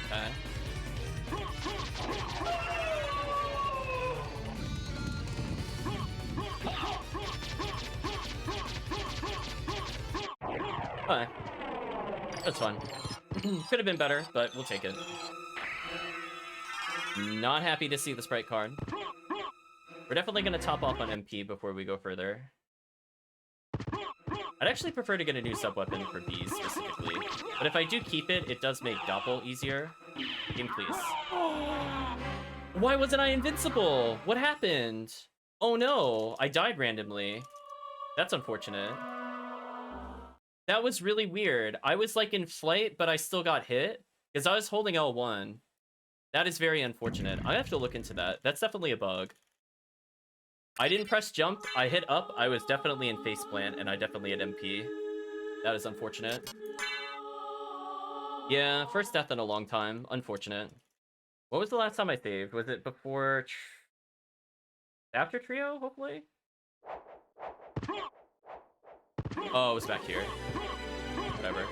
Speaker 1: Okay. Okay. That's fun. Could have been better, but we'll take it. Not happy to see the sprite card. We're definitely going to top off on MP before we go further. I'd actually prefer to get a new sub-weapon for bees specifically. But if I do keep it, it does make Doppel easier. Game, please. Why wasn't I invincible? What happened? Oh no, I died randomly. That's unfortunate. That was really weird. I was like in flight, but I still got hit because I was holding L1. That is very unfortunate. I have to look into that. That's definitely a bug. I didn't press jump. I hit up. I was definitely in faceplant, and I definitely had MP. That is unfortunate. Yeah, first death in a long time. Unfortunate. What was the last time I saved? Was it before... after trio, hopefully? Oh, it was back here. Whatever.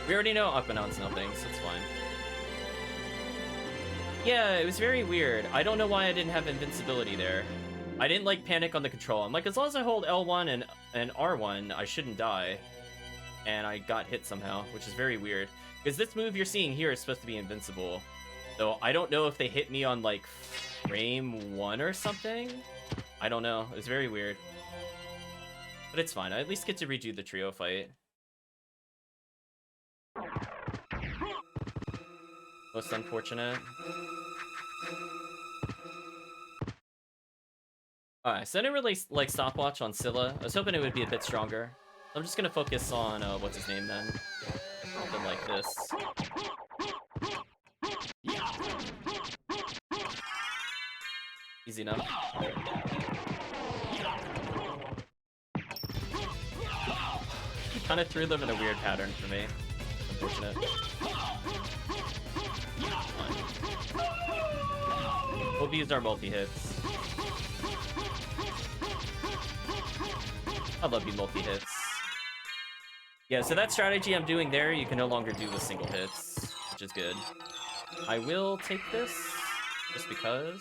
Speaker 1: We already know Aquanauts nothing, so it's fine. Yeah, it was very weird. I don't know why I didn't have invincibility there. I didn't, like, panic on the control. I'm like, as long as I hold L1 and R1, I shouldn't die. And I got hit somehow, which is very weird. Because this move you're seeing here is supposed to be invincible. So I don't know if they hit me on, like, frame 1 or something. I don't know. It was very weird. But it's fine. I at least get to redo the trio fight. Most unfortunate. Alright, so I didn't really like stopwatch on Scylla. I was hoping it would be a bit stronger. I'm just gonna focus on what's his name then. Something like this. Easy enough. Kind of threw them in a weird pattern for me. Unfortunate. We'll use our multi-hits. I love you multi-hits. Yeah, so that strategy I'm doing there, you can no longer do with single hits, which is good. I will take this, just because.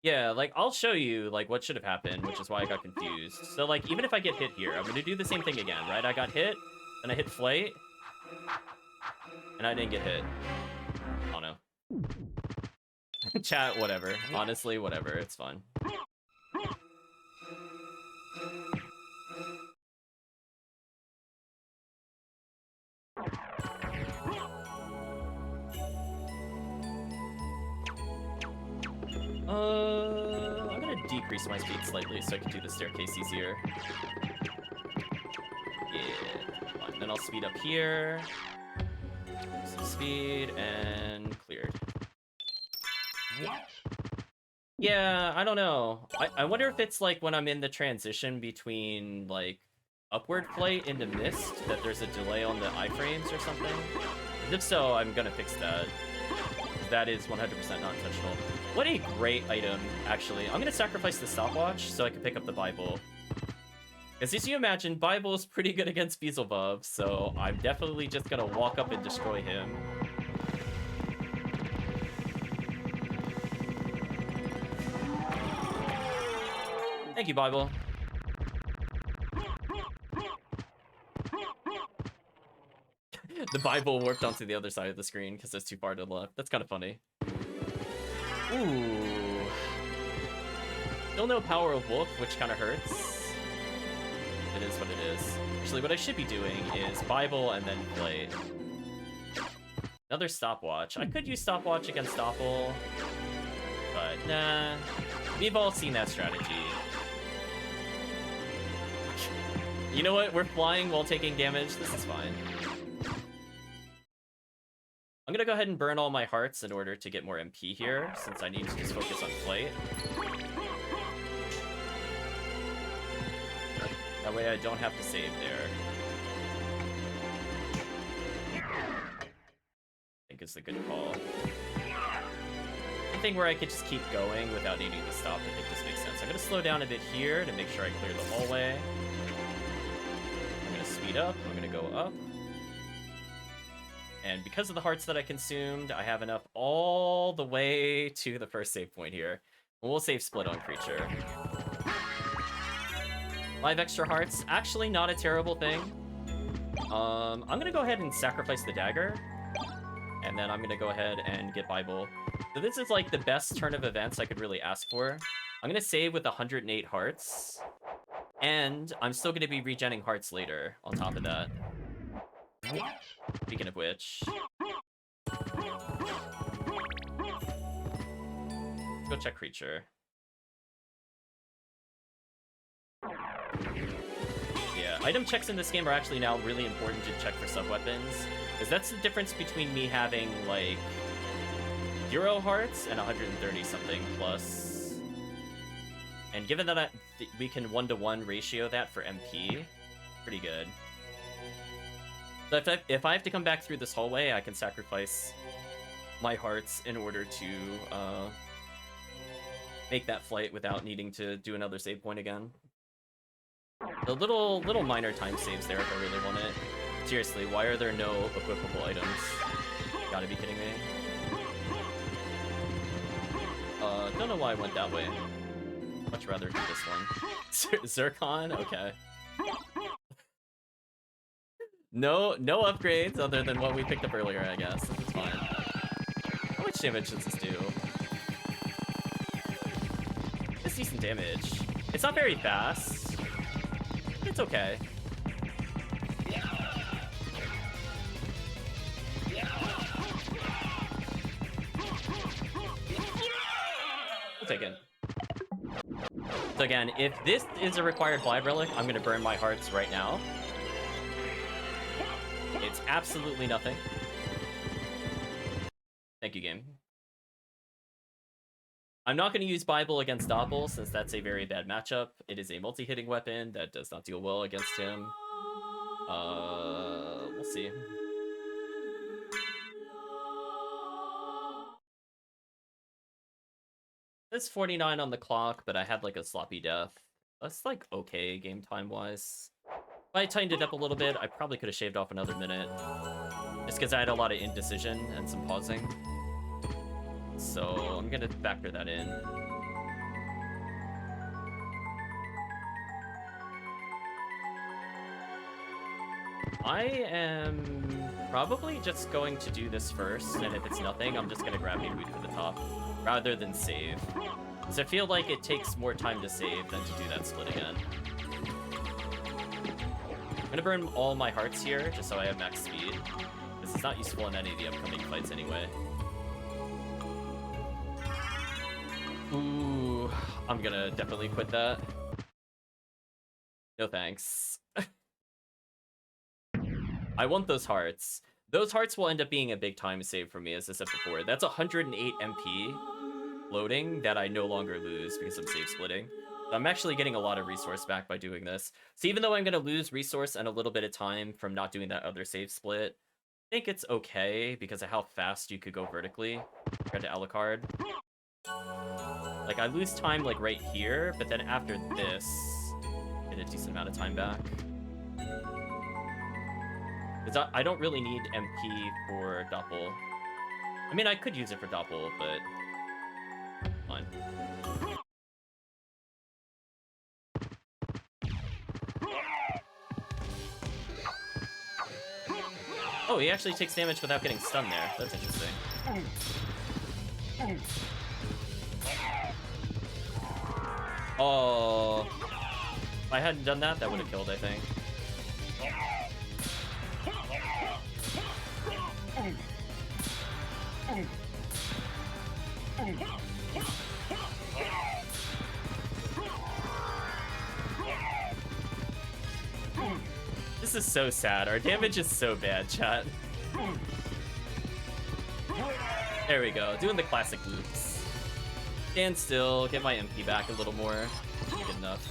Speaker 1: Yeah, like, I'll show you, like, what should have happened, which is why I got confused. So, like, even if I get hit here, I'm gonna do the same thing again, right? I got hit, and I hit flight, and I didn't get hit. Oh, no. Chat, whatever. Honestly, whatever. It's fun. I'm gonna decrease my speed slightly so I can do the staircase easier. Yeah, and then I'll speed up here. Some speed, and cleared. Yeah, I don't know. I wonder if it's like when I'm in the transition between, like, upward flight into mist, that there's a delay on the iframes or something. If so, I'm gonna fix that. That is 100% not intentional. What a great item, actually. I'm gonna sacrifice the stopwatch so I can pick up the Bible. Because as you imagine, Bible is pretty good against Beelzebub, so I'm definitely just gonna walk up and destroy him. Thank you, Bible. The Bible warped onto the other side of the screen because it's too far to the left. That's kind of funny. Ooh. Still no power of wolf, which kind of hurts. It is what it is. Actually, what I should be doing is Bible and then Blade. Another stopwatch. I could use stopwatch against Doppel, but nah. We've all seen that strategy. You know what? We're flying while taking damage. This is fine. I'm gonna go ahead and burn all my hearts in order to get more MP here, since I need to just focus on flight. That way I don't have to save there. I think it's a good call. Anything where I could just keep going without needing to stop, I think this makes sense. I'm gonna slow down a bit here to make sure I clear the hallway. I'm gonna speed up, I'm gonna go up. And because of the hearts that I consumed, I have enough all the way to the first save point here. We'll save split on creature. 5 extra hearts, actually not a terrible thing. I'm gonna go ahead and sacrifice the dagger. And then I'm gonna go ahead and get Bible. So this is like the best turn of events I could really ask for. I'm gonna save with 108 hearts. And I'm still gonna be regenning hearts later on top of that. Speaking of which. Let's go check creature. Yeah, item checks in this game are actually now really important to check for subweapons. Because that's the difference between me having, like, 0 hearts and 130 something plus. And given that we can 1-to-1 ratio that for MP, pretty good. So if I have to come back through this hallway, I can sacrifice my hearts in order to make that flight without needing to do another save point again. The little minor time saves there if I really want it. Seriously, why are there no equipable items? Gotta be kidding me. Don't know why I went that way. Much rather do this one. Zircon? Okay. No upgrades other than what we picked up earlier, I guess. It's fine. How much damage does this do? It's decent damage. It's not very fast. It's okay. We'll take it. So again, if this is a required Blind Relic, I'm gonna burn my hearts right now. It's absolutely nothing. Thank you, game. I'm not going to use Bible against Doppel, since that's a very bad matchup. It is a multi-hitting weapon that does not deal well against him. We'll see. It's 49 on the clock, but I had like a sloppy death. That's like okay game time-wise. If I tightened it up a little bit, I probably could have shaved off another minute. Just because I had a lot of indecision and some pausing. So I'm gonna factor that in. I am probably just going to do this first, and if it's nothing, I'm just gonna grab a boot for the top, rather than save. Because I feel like it takes more time to save than to do that split again. I'm gonna burn all my hearts here, just so I have max speed. This is not useful in any of the upcoming fights anyway. Ooh, I'm gonna definitely quit that. No thanks. I want those hearts. Those hearts will end up being a big time save for me, as I said before. That's 108 MP loading that I no longer lose because I'm save splitting. So I'm actually getting a lot of resource back by doing this. So even though I'm gonna lose resource and a little bit of time from not doing that other save split, I think it's okay because of how fast you could go vertically compared to Alucard. Like, I lose time, like, right here, but then after this, get a decent amount of time back. Because I don't really need MP for Doppel. I mean, I could use it for Doppel, but fine. Oh, he actually takes damage without getting stunned there. That's interesting. Oh, if I hadn't done that, that would have killed, I think. This is so sad. Our damage is so bad, chat. There we go, doing the classic loops. Stand still, get my MP back a little more. Good enough.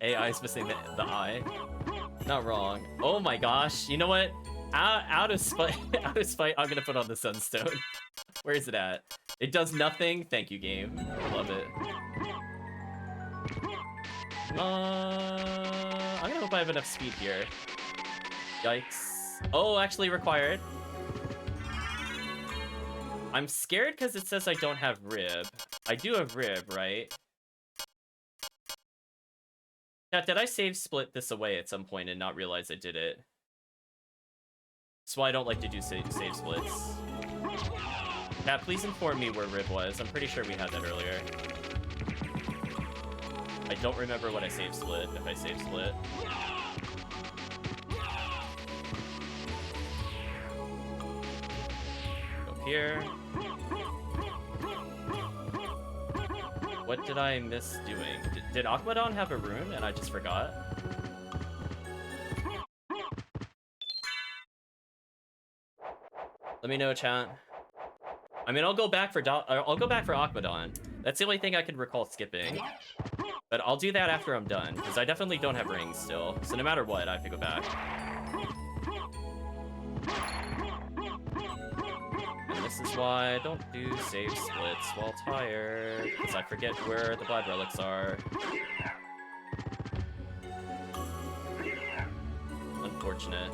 Speaker 1: AI is missing the eye. Not wrong. Oh my gosh. You know what? Out of spite, I'm gonna put on the Sunstone. Where is it at? It does nothing. Thank you, game. I love it. I'm gonna hope I have enough speed here. Yikes. Oh, actually required. I'm scared because it says I don't have Rib. I do have Rib, right? Yeah, did I save split this away at some point and not realize I did it? That's why I don't like to do save splits. Cat, please inform me where Rib was. I'm pretty sure we had that earlier. I don't remember what I save split, if I save split. Go here. What did I miss doing? Did Aquadon have a rune and I just forgot? Let me know, chat. I mean, I'll go back for Aquadon. That's the only thing I can recall skipping. But I'll do that after I'm done, because I definitely don't have rings still. So no matter what, I have to go back. And this is why I don't do save splits while tired, because I forget where the blood relics are. Unfortunate.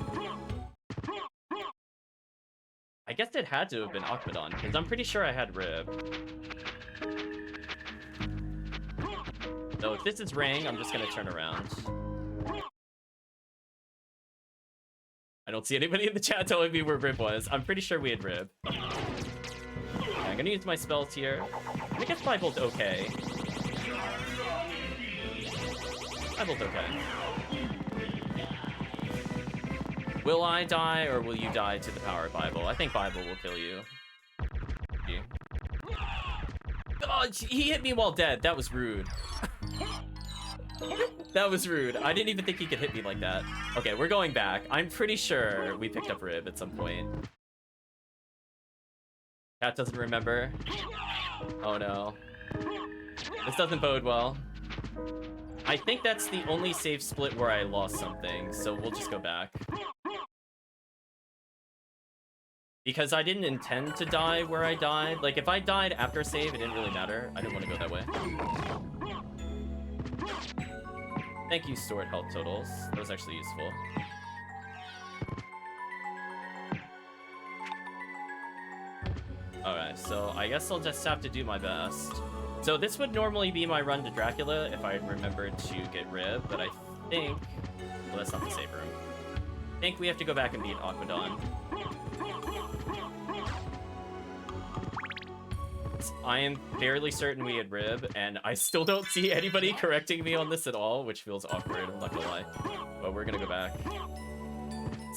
Speaker 1: I guess it had to have been Aquadon, because I'm pretty sure I had Rib. So if this is Ring, I'm just gonna turn around. I don't see anybody in the chat telling me where Rib was. I'm pretty sure we had Rib. Okay, I'm gonna use my spells here. I guess Bibolt okay. Bibolt okay. Will I die, or will you die to the power of Bible? I think Bible will kill you. Oh, he hit me while dead. That was rude. That was rude. I didn't even think he could hit me like that. Okay, we're going back. I'm pretty sure we picked up Rib at some point. Cat doesn't remember. Oh no. This doesn't bode well. I think that's the only save split where I lost something, so we'll just go back. Because I didn't intend to die where I died. Like, if I died after a save, it didn't really matter. I didn't want to go that way. Thank you, stored health totals. That was actually useful. Alright, so I guess I'll just have to do my best. So this would normally be my run to Dracula if I had remembered to get Rib, but I think... Well, that's not the save room. I think we have to go back and beat Aquadon. I am fairly certain we had Rib, and I still don't see anybody correcting me on this at all, which feels awkward, I'm not gonna lie. But we're gonna go back.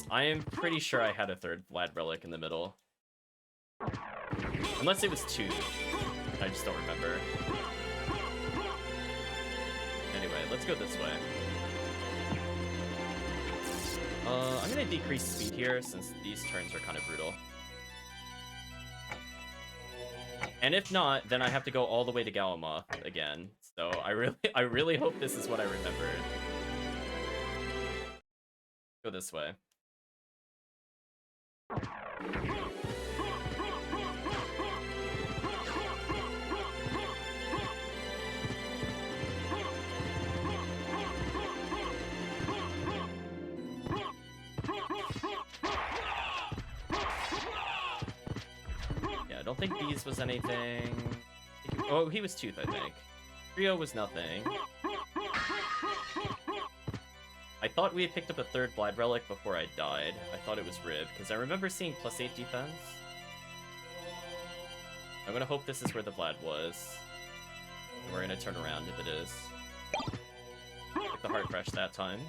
Speaker 1: I am pretty sure I had a third Vlad relic in the middle. Unless it was 2. I just don't remember. Anyway, let's go this way. I'm gonna decrease speed here, since these turns are kind of brutal. And if not, then I have to go all the way to Galamoth again. So I really hope this is what I remembered. Go this way. I don't think Bees was anything. Oh, he was Tooth, I think. Trio was nothing. I thought we had picked up a third Blood Relic before I died. I thought it was Rib, because I remember seeing +8 defense. I'm gonna hope this is where the Vlad was. And we're gonna turn around if it is. Took the Heart Fresh that time.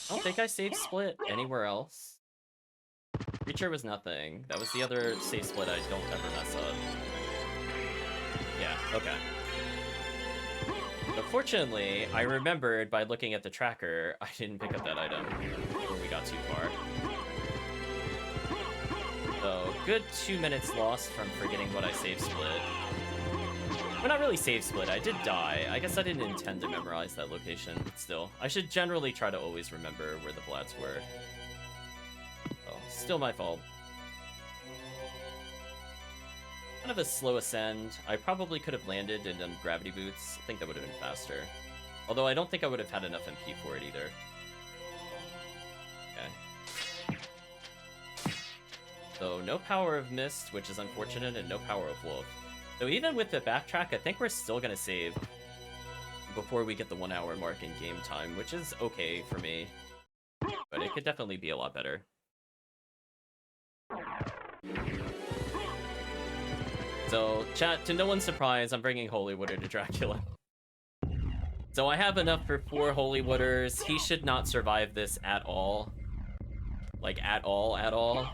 Speaker 1: I don't think I saved split anywhere else. Creature was nothing. That was the other save split I don't ever mess up. Yeah, okay. Unfortunately, I remembered by looking at the tracker, I didn't pick up that item before we got too far. So, good 2 minutes lost from forgetting what I save split. Well, not really save split, I did die. I guess I didn't intend to memorize that location, but still. I should generally try to always remember where the Vlads were. Oh, still my fault. Kind of a slow ascend. I probably could have landed and done gravity boots. I think that would have been faster. Although I don't think I would have had enough MP for it either. Okay. So no Power of Mist, which is unfortunate, and no Power of Wolf. So even with the backtrack, I think we're still gonna save before we get the 1 hour mark in game time, which is okay for me. But it could definitely be a lot better. So, chat, to no one's surprise, I'm bringing Holy Water to Dracula. So I have enough for 4 Holy Waters. He should not survive this at all. Like, at all, at all.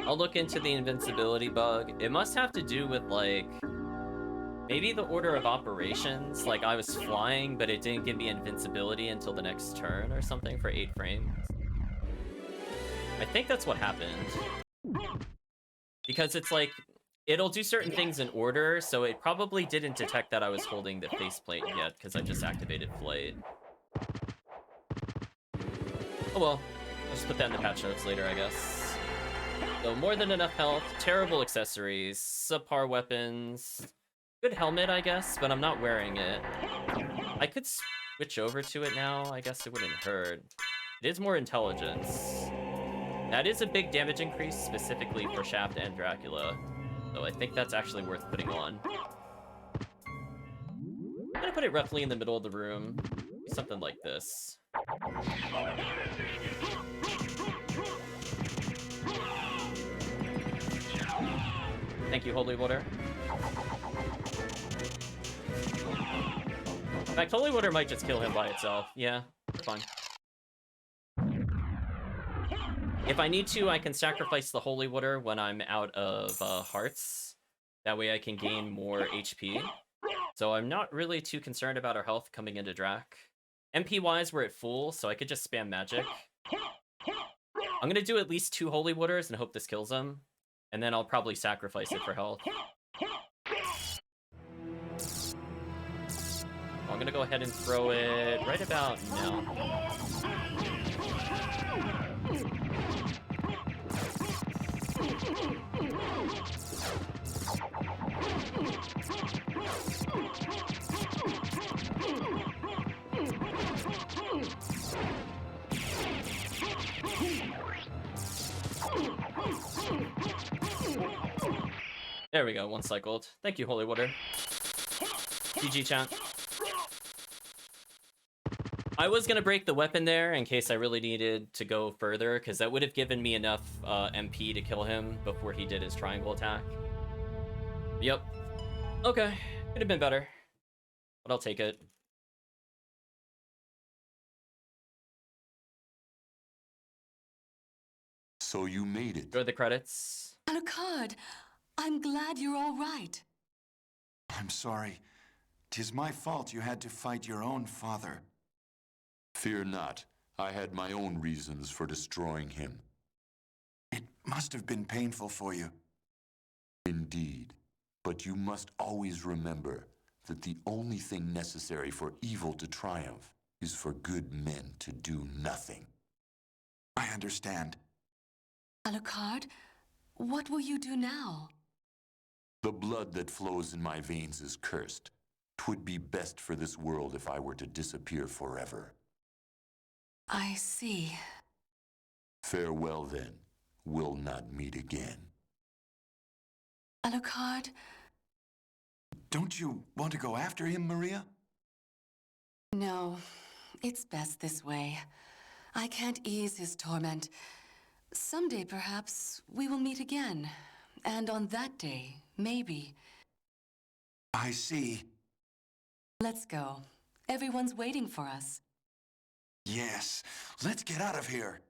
Speaker 1: I'll look into the invincibility bug. It must have to do with, like, maybe the order of operations. Like, I was flying, but it didn't give me invincibility until the next turn or something for 8 frames. I think that's what happened. Because it's like, it'll do certain things in order, so it probably didn't detect that I was holding the faceplate yet, because I just activated flight. Oh well, I'll just put that in the patch notes later, I guess. So more than enough health, terrible accessories, subpar weapons, good helmet, I guess, but I'm not wearing it. I could switch over to it now, I guess it wouldn't hurt. It is more intelligence. That is a big damage increase, specifically for Shaft and Dracula. So I think that's actually worth putting on. I'm gonna put it roughly in the middle of the room. Something like this. Thank you, Holy Water. In fact, Holy Water might just kill him by itself. Yeah, fine. If I need to, I can sacrifice the Holy Water when I'm out of hearts. That way I can gain more HP. So I'm not really too concerned about our health coming into Drac. MP-wise, we're at full, so I could just spam magic. I'm gonna do at least 2 Holy Waters and hope this kills him. And then I'll probably sacrifice it for health. I'm gonna go ahead and throw it right about now. There we go, 1 cycled. Thank you, Holy Water. GG, chat. I was gonna break the weapon there in case I really needed to go further, because that would have given me enough MP to kill him before he did his triangle attack. Yep. Okay, could have been better, but I'll take it.
Speaker 2: So you made it.
Speaker 1: Go to the credits.
Speaker 3: Alucard, I'm glad you're all right.
Speaker 4: I'm sorry. 'Tis my fault you had to fight your own father.
Speaker 2: Fear not. I had my own reasons for destroying him.
Speaker 4: It must have been painful for you.
Speaker 2: Indeed. But you must always remember that the only thing necessary for evil to triumph is for good men to do nothing.
Speaker 4: I understand.
Speaker 3: Alucard, what will you do now?
Speaker 2: The blood that flows in my veins is cursed. 'Twould be best for this world if I were to disappear forever.
Speaker 3: I see.
Speaker 2: Farewell, then. We'll not meet again.
Speaker 3: Alucard?
Speaker 4: Don't you want to go after him, Maria?
Speaker 3: No, it's best this way. I can't ease his torment. Someday, perhaps, we will meet again. And on that day, maybe.
Speaker 4: I see.
Speaker 3: Let's go. Everyone's waiting for us.
Speaker 4: Yes, let's get out of here.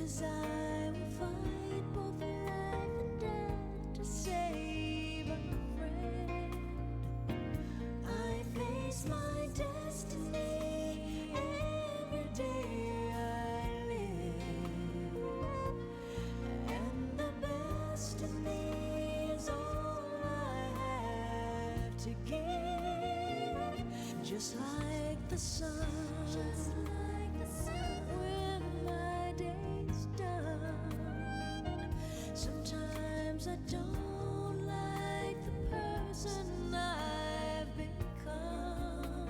Speaker 5: 'cause I will fight both for life and death to save a friend. I face my destiny every day I live, and the best in me is all I have to give. Just like the sun, when my day's done. Sometimes I don't like the person I've become.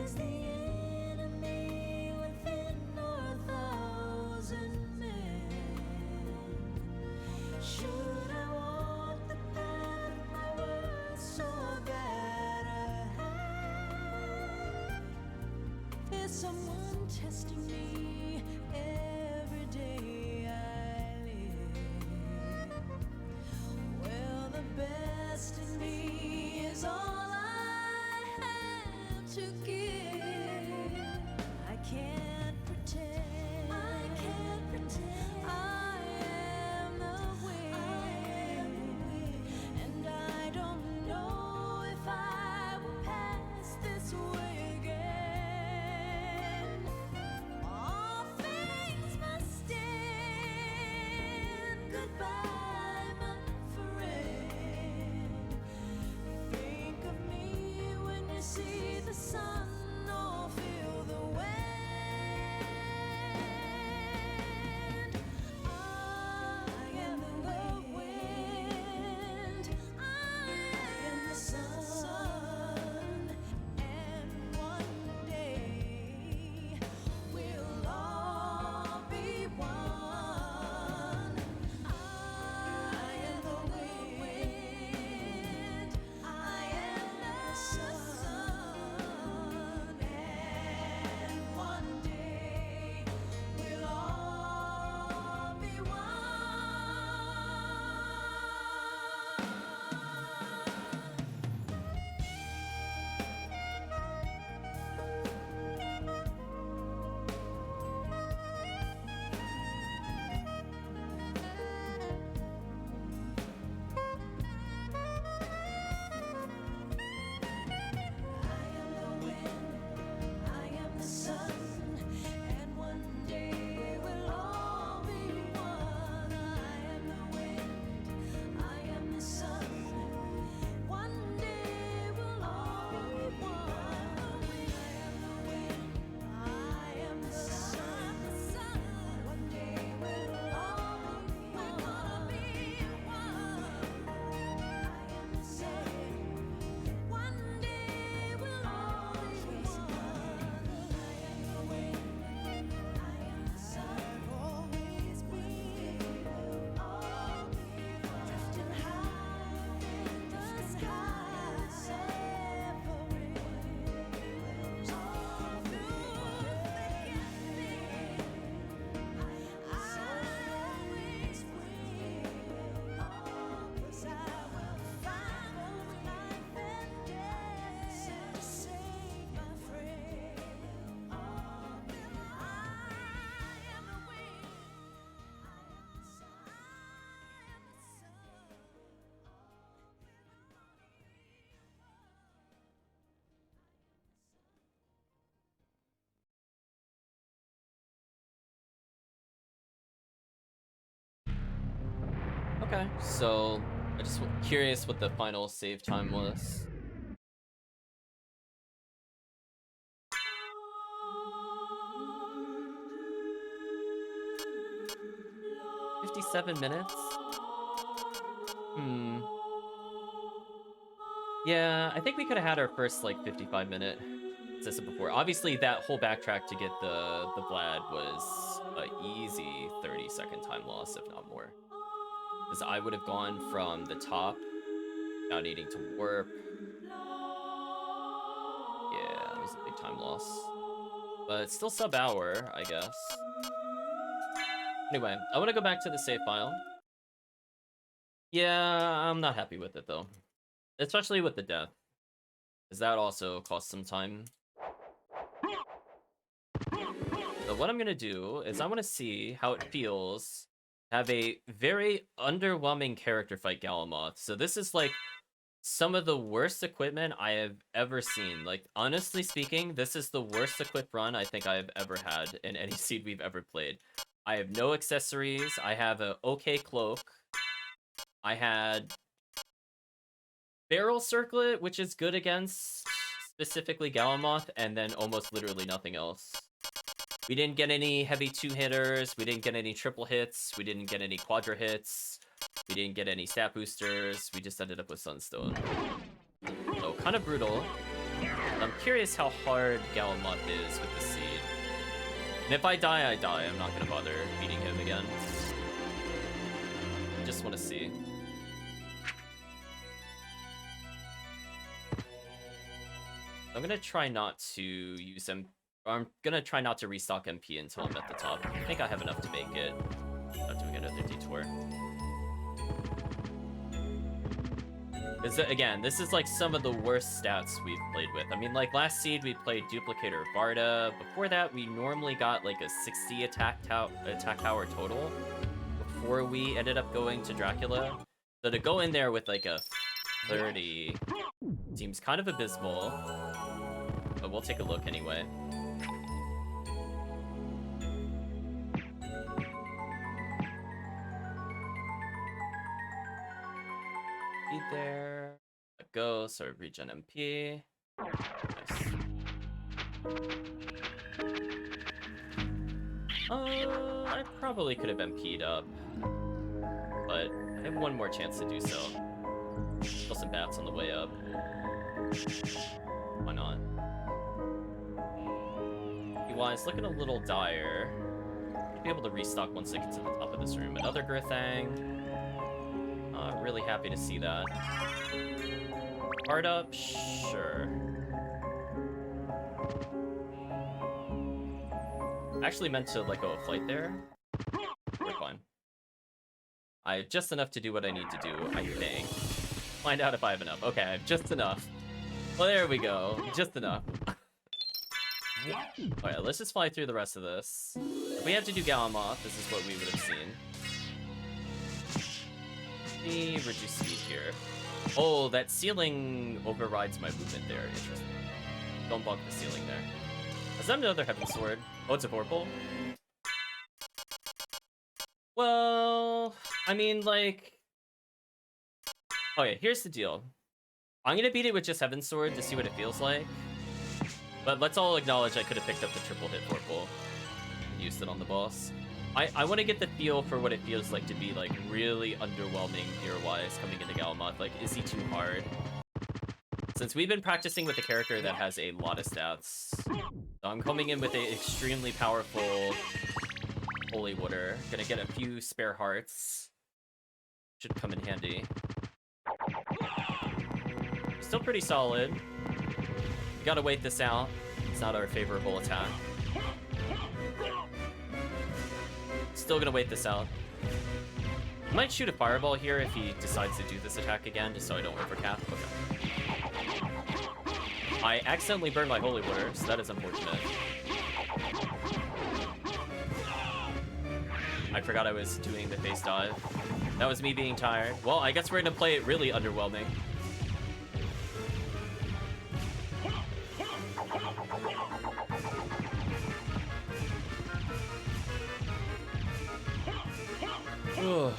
Speaker 5: Is the enemy within or 1,000 men? Should I walk the path my words so bad I have? Is someone testing me every day I live? Well, the best in me is all I have to give. I can't pretend. I am the wind. And I don't know if I will pass this way again. All things must end. Goodbye, my friend. Think of me when you see the sun or feel the wind. I am the wind. I am the sun. And one day we'll all be one. I am the wind. I am the sun. And one day we'll all be one. I am the wind, I am the sun, and one day we'll all be one. I am the wind, I am the sun, one day we'll all be one. I am the wind, I am the sun, one day we'll all be one. I am the sun. One day we'll all be one. I am the wind, I am the sun. Always we will all be one. Drifting high in the sky, separate all through thick and thin. I always will always I will find both life and death to save my friend. I am the wind, I am the sun, I am the
Speaker 1: Okay, so I just curious what the final save time was. 57 minutes? Yeah, I think we could have had our first like 55-minute assistant before. Obviously, that whole backtrack to get the Vlad was a easy 30-second time loss, if not more. Because I would have gone from the top, not needing to warp. Yeah, it was a big time loss. But it's still sub-hour, I guess. Anyway, I want to go back to the save file. Yeah, I'm not happy with it, though. Especially with the death. Because that also cost some time. The what I'm gonna do is I want to see how it feels to have a very underwhelming character fight Galamoth. So this is like some of the worst equipment I have ever seen. Like, honestly speaking, this is the worst equip run I think I have ever had in any seed we've ever played. I have no accessories. I have a okay cloak. I had barrel circlet, which is good against specifically Galamoth, and then almost literally nothing else. We didn't get any heavy two-hitters. We didn't get any triple hits. We didn't get any quadra hits. We didn't get any stat boosters. We just ended up with Sunstone. So, kind of brutal. I'm curious how hard Galamoth is with the seed. And if I die, I die. I'm not going to bother beating him again. I just want to see. I'm going to try not to use him. I'm going to try not to restock MP until I'm at the top. I think I have enough to make it. Not doing another detour. Again, this is like some of the worst stats we've played with. I mean, like last seed we played Duplicator Varda. Before that, we normally got like a 60 attack power total before we ended up going to Dracula. So to go in there with like a 30 seems kind of abysmal. But we'll take a look anyway. There. Let go, so regen MP. Nice. I probably could have MP'd up, but I have one more chance to do so. Kill some bats on the way up. Why not? Wise, looking a little dire. I'll be able to restock once I get to the top of this room. Another Grithang. Really happy to see that. Hard up? Sure. Actually meant to let go of flight there. We're fine. I have just enough to do what I need to do, I think. Find out if I have enough. Okay, I have just enough. Well, there we go. Just enough. Alright, let's just fly through the rest of this. If we had to do Galamoth, this is what we would have seen. Reduce speed here. Oh, that ceiling overrides my movement there. Interesting. Don't bug the ceiling there. Is that another Heaven Sword? Oh, it's a Vorpal? Well, I mean, like... Okay, here's the deal. I'm gonna beat it with just Heaven Sword to see what it feels like. But let's all acknowledge I could have picked up the triple hit Vorpal and used it on the boss. I want to get the feel for what it feels like to be, like, really underwhelming gear-wise coming into Galamoth. Like, is he too hard? Since we've been practicing with a character that has a lot of stats, so I'm coming in with an extremely powerful Holy Water. Gonna get a few spare hearts. Should come in handy. Still pretty solid. We gotta wait this out. It's not our favorable attack. Still gonna wait this out. I might shoot a fireball here if he decides to do this attack again, just so I don't overcap. Okay. I accidentally burned my Holy Water, so that is unfortunate. I forgot I was doing the face dive. That was me being tired. Well, I guess we're gonna play it really underwhelming. Oh,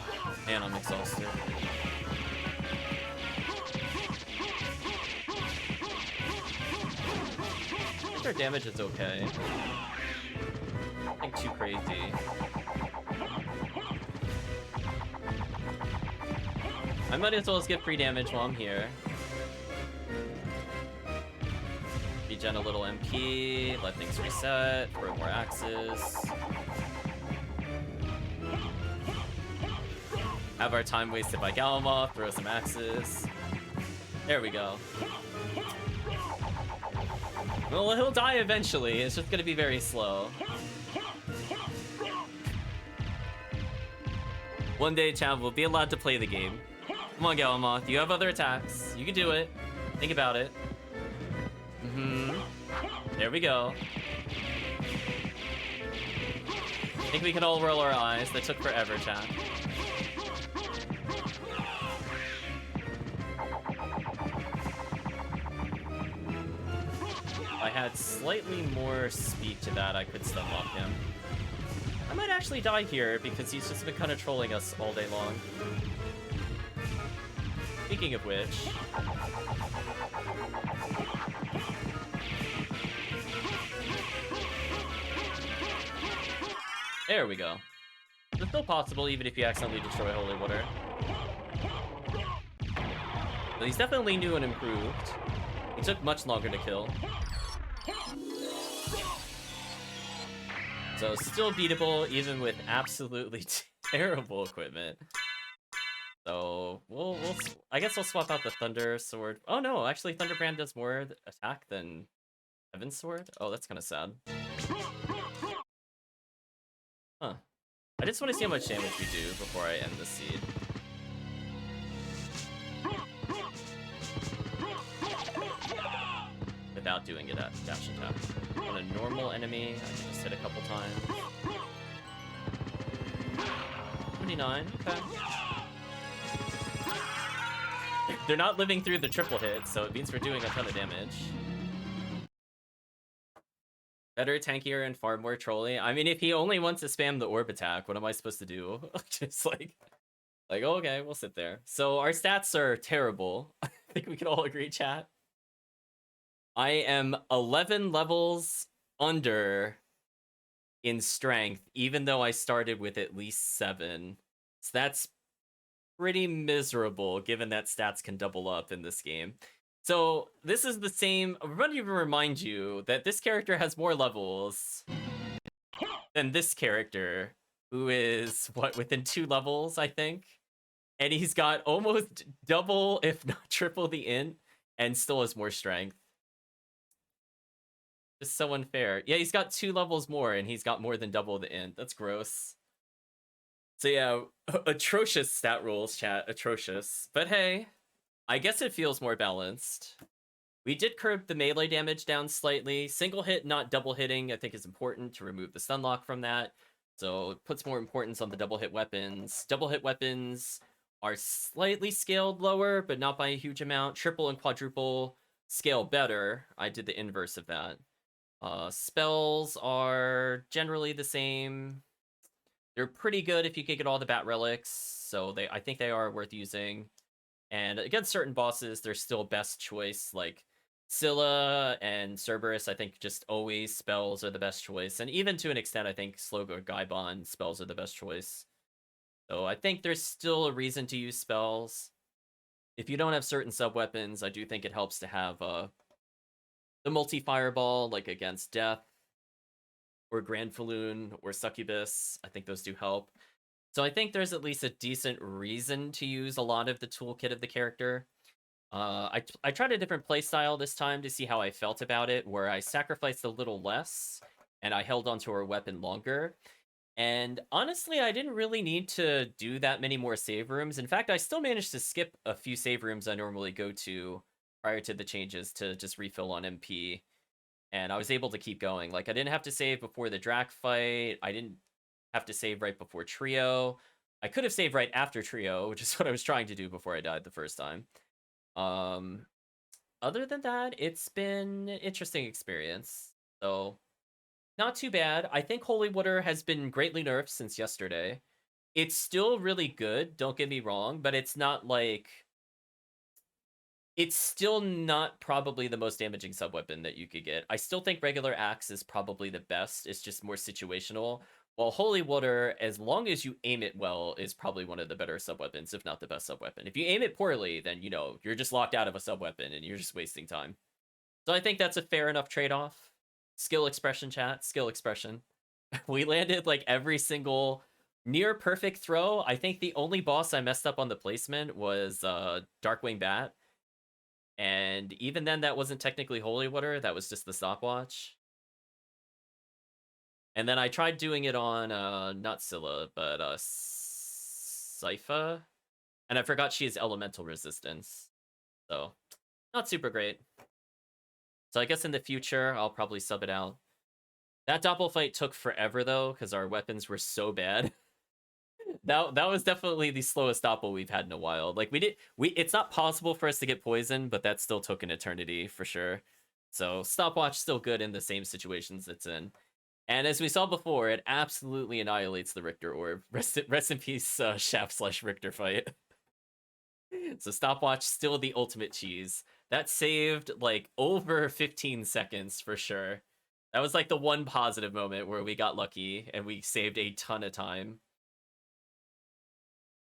Speaker 1: man, I'm exhausted. I think our damage is okay. Nothing too crazy. I might as well just get free damage while I'm here. Regen a little MP, let things reset, throw more axes. Have our time wasted by Galamoth, throw some axes. There we go. Well, he'll die eventually, it's just gonna be very slow. One day, Chav will be allowed to play the game. Come on, Galamoth, you have other attacks. You can do it. Think about it. There we go. think we can all roll our eyes. That took forever, chat. If I had slightly more speed to that, I could stun lock him. I might actually die here because he's just been kind of trolling us all day long. Speaking of which... There we go. It's still possible even if you accidentally destroy Holy Water. But he's definitely new and improved. He took much longer to kill. So still beatable even with absolutely terrible equipment. So I guess we'll swap out the Thunder Sword. Oh no, actually Thunderbrand does more attack than Heaven's Sword. Oh, that's kind of sad. Huh. I just want to see how much damage we do before I end the seed. Without doing it at dash attack. On a normal enemy, I can just hit a couple times. 29, okay. They're not living through the triple hit, so it means we're doing a ton of damage. Better, tankier, and far more trolly. I mean, if he only wants to spam the orb attack, what am I supposed to do? Just like, okay, we'll sit there. So our stats are terrible. I think we can all agree, chat. I am 11 levels under in strength, even though I started with at least 7. So that's pretty miserable, given that stats can double up in this game. So this is the same. I want to remind you that this character has more levels than this character, who is, what, within 2 levels, I think? And he's got almost double, if not triple the int, and still has more strength. Just so unfair. Yeah, he's got 2 levels more, and he's got more than double the int. That's gross. So yeah, atrocious stat rules, chat. Atrocious. But hey, I guess it feels more balanced. We did curb the melee damage down slightly. Single hit, not double hitting, I think is important to remove the stun lock from that. So it puts more importance on the double hit weapons. Double hit weapons are slightly scaled lower, but not by a huge amount. Triple and quadruple scale better. I did the inverse of that. Spells are generally the same. They're pretty good if you can get all the bat relics, so I think they are worth using. And against certain bosses, they're still best choice, like Scylla and Cerberus. I think just always spells are the best choice, and even to an extent, I think Slog or Gaibon spells are the best choice. So I think there's still a reason to use spells. If you don't have certain sub-weapons, I do think it helps to have the multi-fireball, like against Death, or Grand Falloon, or Succubus. I think those do help. So I think there's at least a decent reason to use a lot of the toolkit of the character. I tried a different playstyle this time to see how I felt about it, where I sacrificed a little less, and I held onto her weapon longer. And honestly, I didn't really need to do that many more save rooms. In fact, I still managed to skip a few save rooms I normally go to prior to the changes to just refill on MP. And I was able to keep going. Like, I didn't have to save before the Drac fight. I didn't have to save right before Trio. I could have saved right after Trio, which is what I was trying to do before I died the first time. Other than that, it's been an interesting experience. So, not too bad. I think Holy Water has been greatly nerfed since yesterday. It's still really good, don't get me wrong, but it's not like... It's still not probably the most damaging sub-weapon that you could get. I still think regular Axe is probably the best. It's just more situational. While Holy Water, as long as you aim it well, is probably one of the better sub-weapons, if not the best sub-weapon. If you aim it poorly, then, you know, you're just locked out of a sub-weapon and you're just wasting time. So I think that's a fair enough trade-off. Skill expression, chat. Skill expression. We landed, like, every single near perfect throw. I think the only boss I messed up on the placement was Darkwing Bat. And even then, that wasn't technically Holy Water. That was just the stopwatch. And then I tried doing it on, not Scylla, but Sypha. And I forgot she has elemental resistance. So, not super great. So I guess in the future, I'll probably sub it out. That doppel fight took forever though, because our weapons were so bad. That was definitely the slowest doppel we've had in a while. Like it's not possible for us to get poisoned, but that still took an eternity for sure. So stopwatch still good in the same situations it's in. And as we saw before, it absolutely annihilates the Richter orb. Rest in peace, Shaft/Richter fight. So stopwatch still the ultimate cheese. That saved like over 15 seconds for sure. That was like the one positive moment where we got lucky and we saved a ton of time.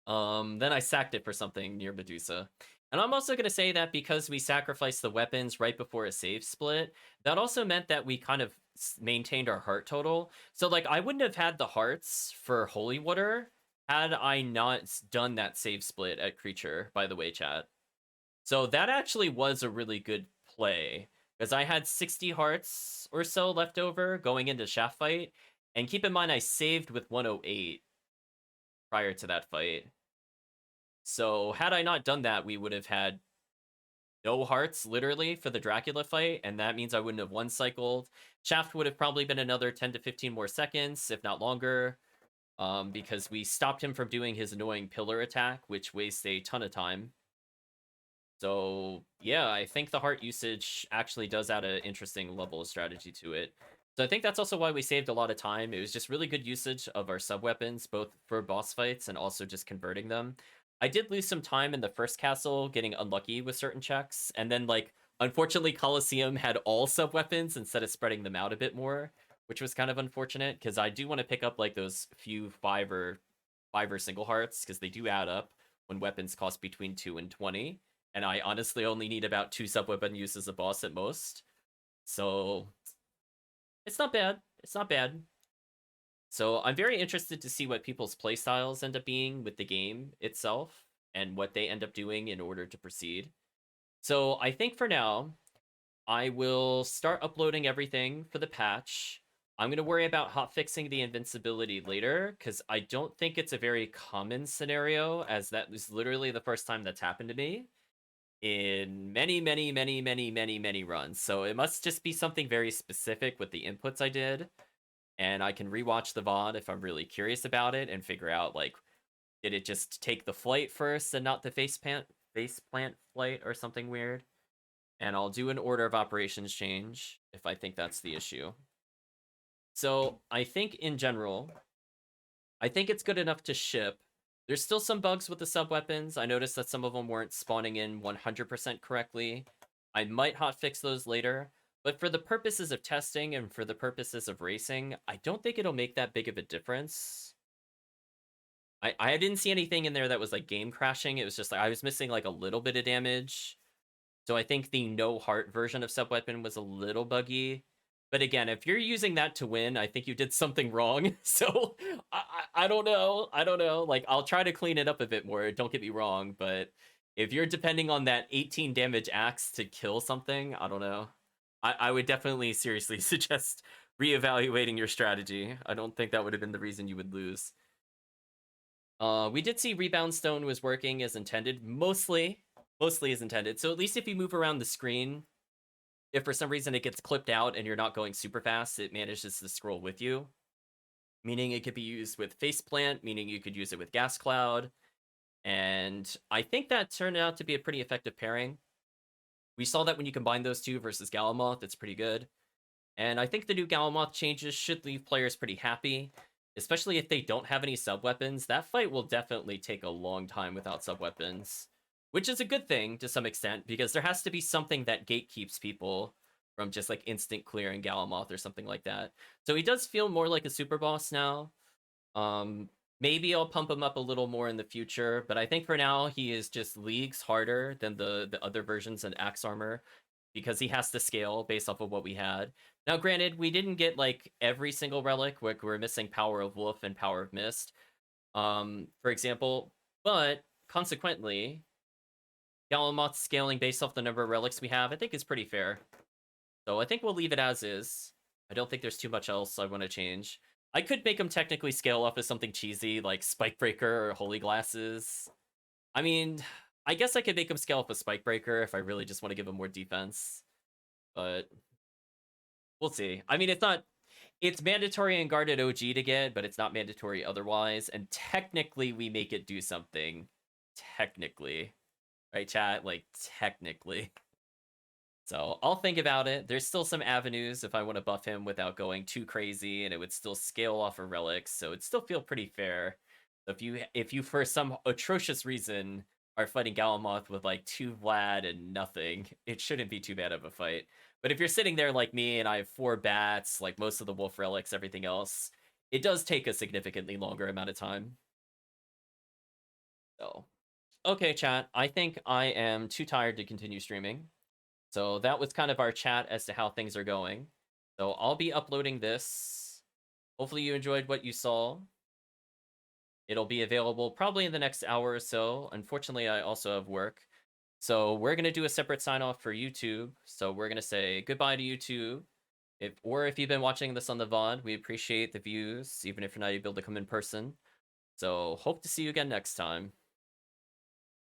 Speaker 1: Then I sacked it for something near Medusa. And I'm also going to say that because we sacrificed the weapons right before a save split, that also meant that we kind of maintained our heart total. So, like, I wouldn't have had the hearts for Holy Water had I not done that save split at Creature, by the way, chat. So that actually was a really good play, because I had 60 hearts or so left over going into Shaft fight. And keep in mind, I saved with 108 prior to that fight. So had I not done that, we would have had no hearts, literally, for the Dracula fight, and that means I wouldn't have one cycled. Shaft would have probably been another 10 to 15 more seconds, if not longer, because we stopped him from doing his annoying pillar attack, which wastes a ton of time. So yeah, I think the heart usage actually does add an interesting level of strategy to it. So I think that's also why we saved a lot of time. It was just really good usage of our sub-weapons, both for boss fights and also just converting them. I did lose some time in the first castle getting unlucky with certain checks, and then like unfortunately Colosseum had all sub-weapons instead of spreading them out a bit more, which was kind of unfortunate because I do want to pick up like those few five or single hearts because they do add up when weapons cost between 2 and 20. And I honestly only need about 2 sub-weapon uses a boss at most. So it's not bad. It's not bad. So I'm very interested to see what people's playstyles end up being with the game itself and what they end up doing in order to proceed. So I think for now, I will start uploading everything for the patch. I'm going to worry about hotfixing the invincibility later, because I don't think it's a very common scenario, as that was literally the first time that's happened to me in many runs. So it must just be something very specific with the inputs I did. And I can rewatch the VOD if I'm really curious about it and figure out, like, did it just take the flight first and not the faceplant flight or something weird? And I'll do an order of operations change if I think that's the issue. So I think in general, I think it's good enough to ship. There's still some bugs with the sub-weapons. I noticed that some of them weren't spawning in 100% correctly. I might hotfix those later, but for the purposes of testing and for the purposes of racing, I don't think it'll make that big of a difference. I didn't see anything in there that was like game crashing. It was just like I was missing like a little bit of damage. So I think the no heart version of sub-weapon was a little buggy. But again, if you're using that to win, I think you did something wrong. So I don't know. I don't know. Like, I'll try to clean it up a bit more. Don't get me wrong. But if you're depending on that 18 damage axe to kill something, I don't know. I would definitely seriously suggest reevaluating your strategy. I don't think that would have been the reason you would lose. We did see Rebound Stone was working as intended. Mostly as intended. So at least if you move around the screen, if for some reason it gets clipped out and you're not going super fast, it manages to scroll with you. Meaning it could be used with Faceplant, meaning you could use it with Gas Cloud. And I think that turned out to be a pretty effective pairing. We saw that when you combine those two versus Galamoth, it's pretty good. And I think the new Galamoth changes should leave players pretty happy, especially if they don't have any sub-weapons. That fight will definitely take a long time without sub-weapons, which is a good thing to some extent, because there has to be something that gatekeeps people from just like instant clearing Galamoth or something like that. So he does feel more like a super boss now. Maybe I'll pump him up a little more in the future, but I think for now he is just leagues harder than the other versions in Axe Armor, because he has to scale based off of what we had. Now, granted, we didn't get like every single relic. We're missing Power of Wolf and Power of Mist, for example, but consequently, Galamoth scaling based off the number of relics we have, I think is pretty fair. So I think we'll leave it as is. I don't think there's too much else I want to change. I could make him technically scale up as something cheesy, like Spikebreaker or Holy Glasses. I mean, I guess I could make him scale up a Spikebreaker if I really just want to give him more defense. But we'll see. I mean, It's mandatory in Guarded OG to get, but it's not mandatory otherwise. And technically, we make it do something. Technically. Right, chat? Like, technically. So I'll think about it. There's still some avenues if I want to buff him without going too crazy, and it would still scale off of relics, so it'd still feel pretty fair. If you for some atrocious reason are fighting Galamoth with like 2 Vlad and nothing, it shouldn't be too bad of a fight. But if you're sitting there like me and I have 4 bats, like most of the wolf relics, everything else, it does take a significantly longer amount of time. So, okay, chat. I think I am too tired to continue streaming. So that was kind of our chat as to how things are going. So I'll be uploading this. Hopefully you enjoyed what you saw. It'll be available probably in the next hour or so. Unfortunately, I also have work. So we're going to do a separate sign off for YouTube. So we're going to say goodbye to YouTube. If you've been watching this on the VOD, we appreciate the views, even if you're not able to come in person. So hope to see you again next time.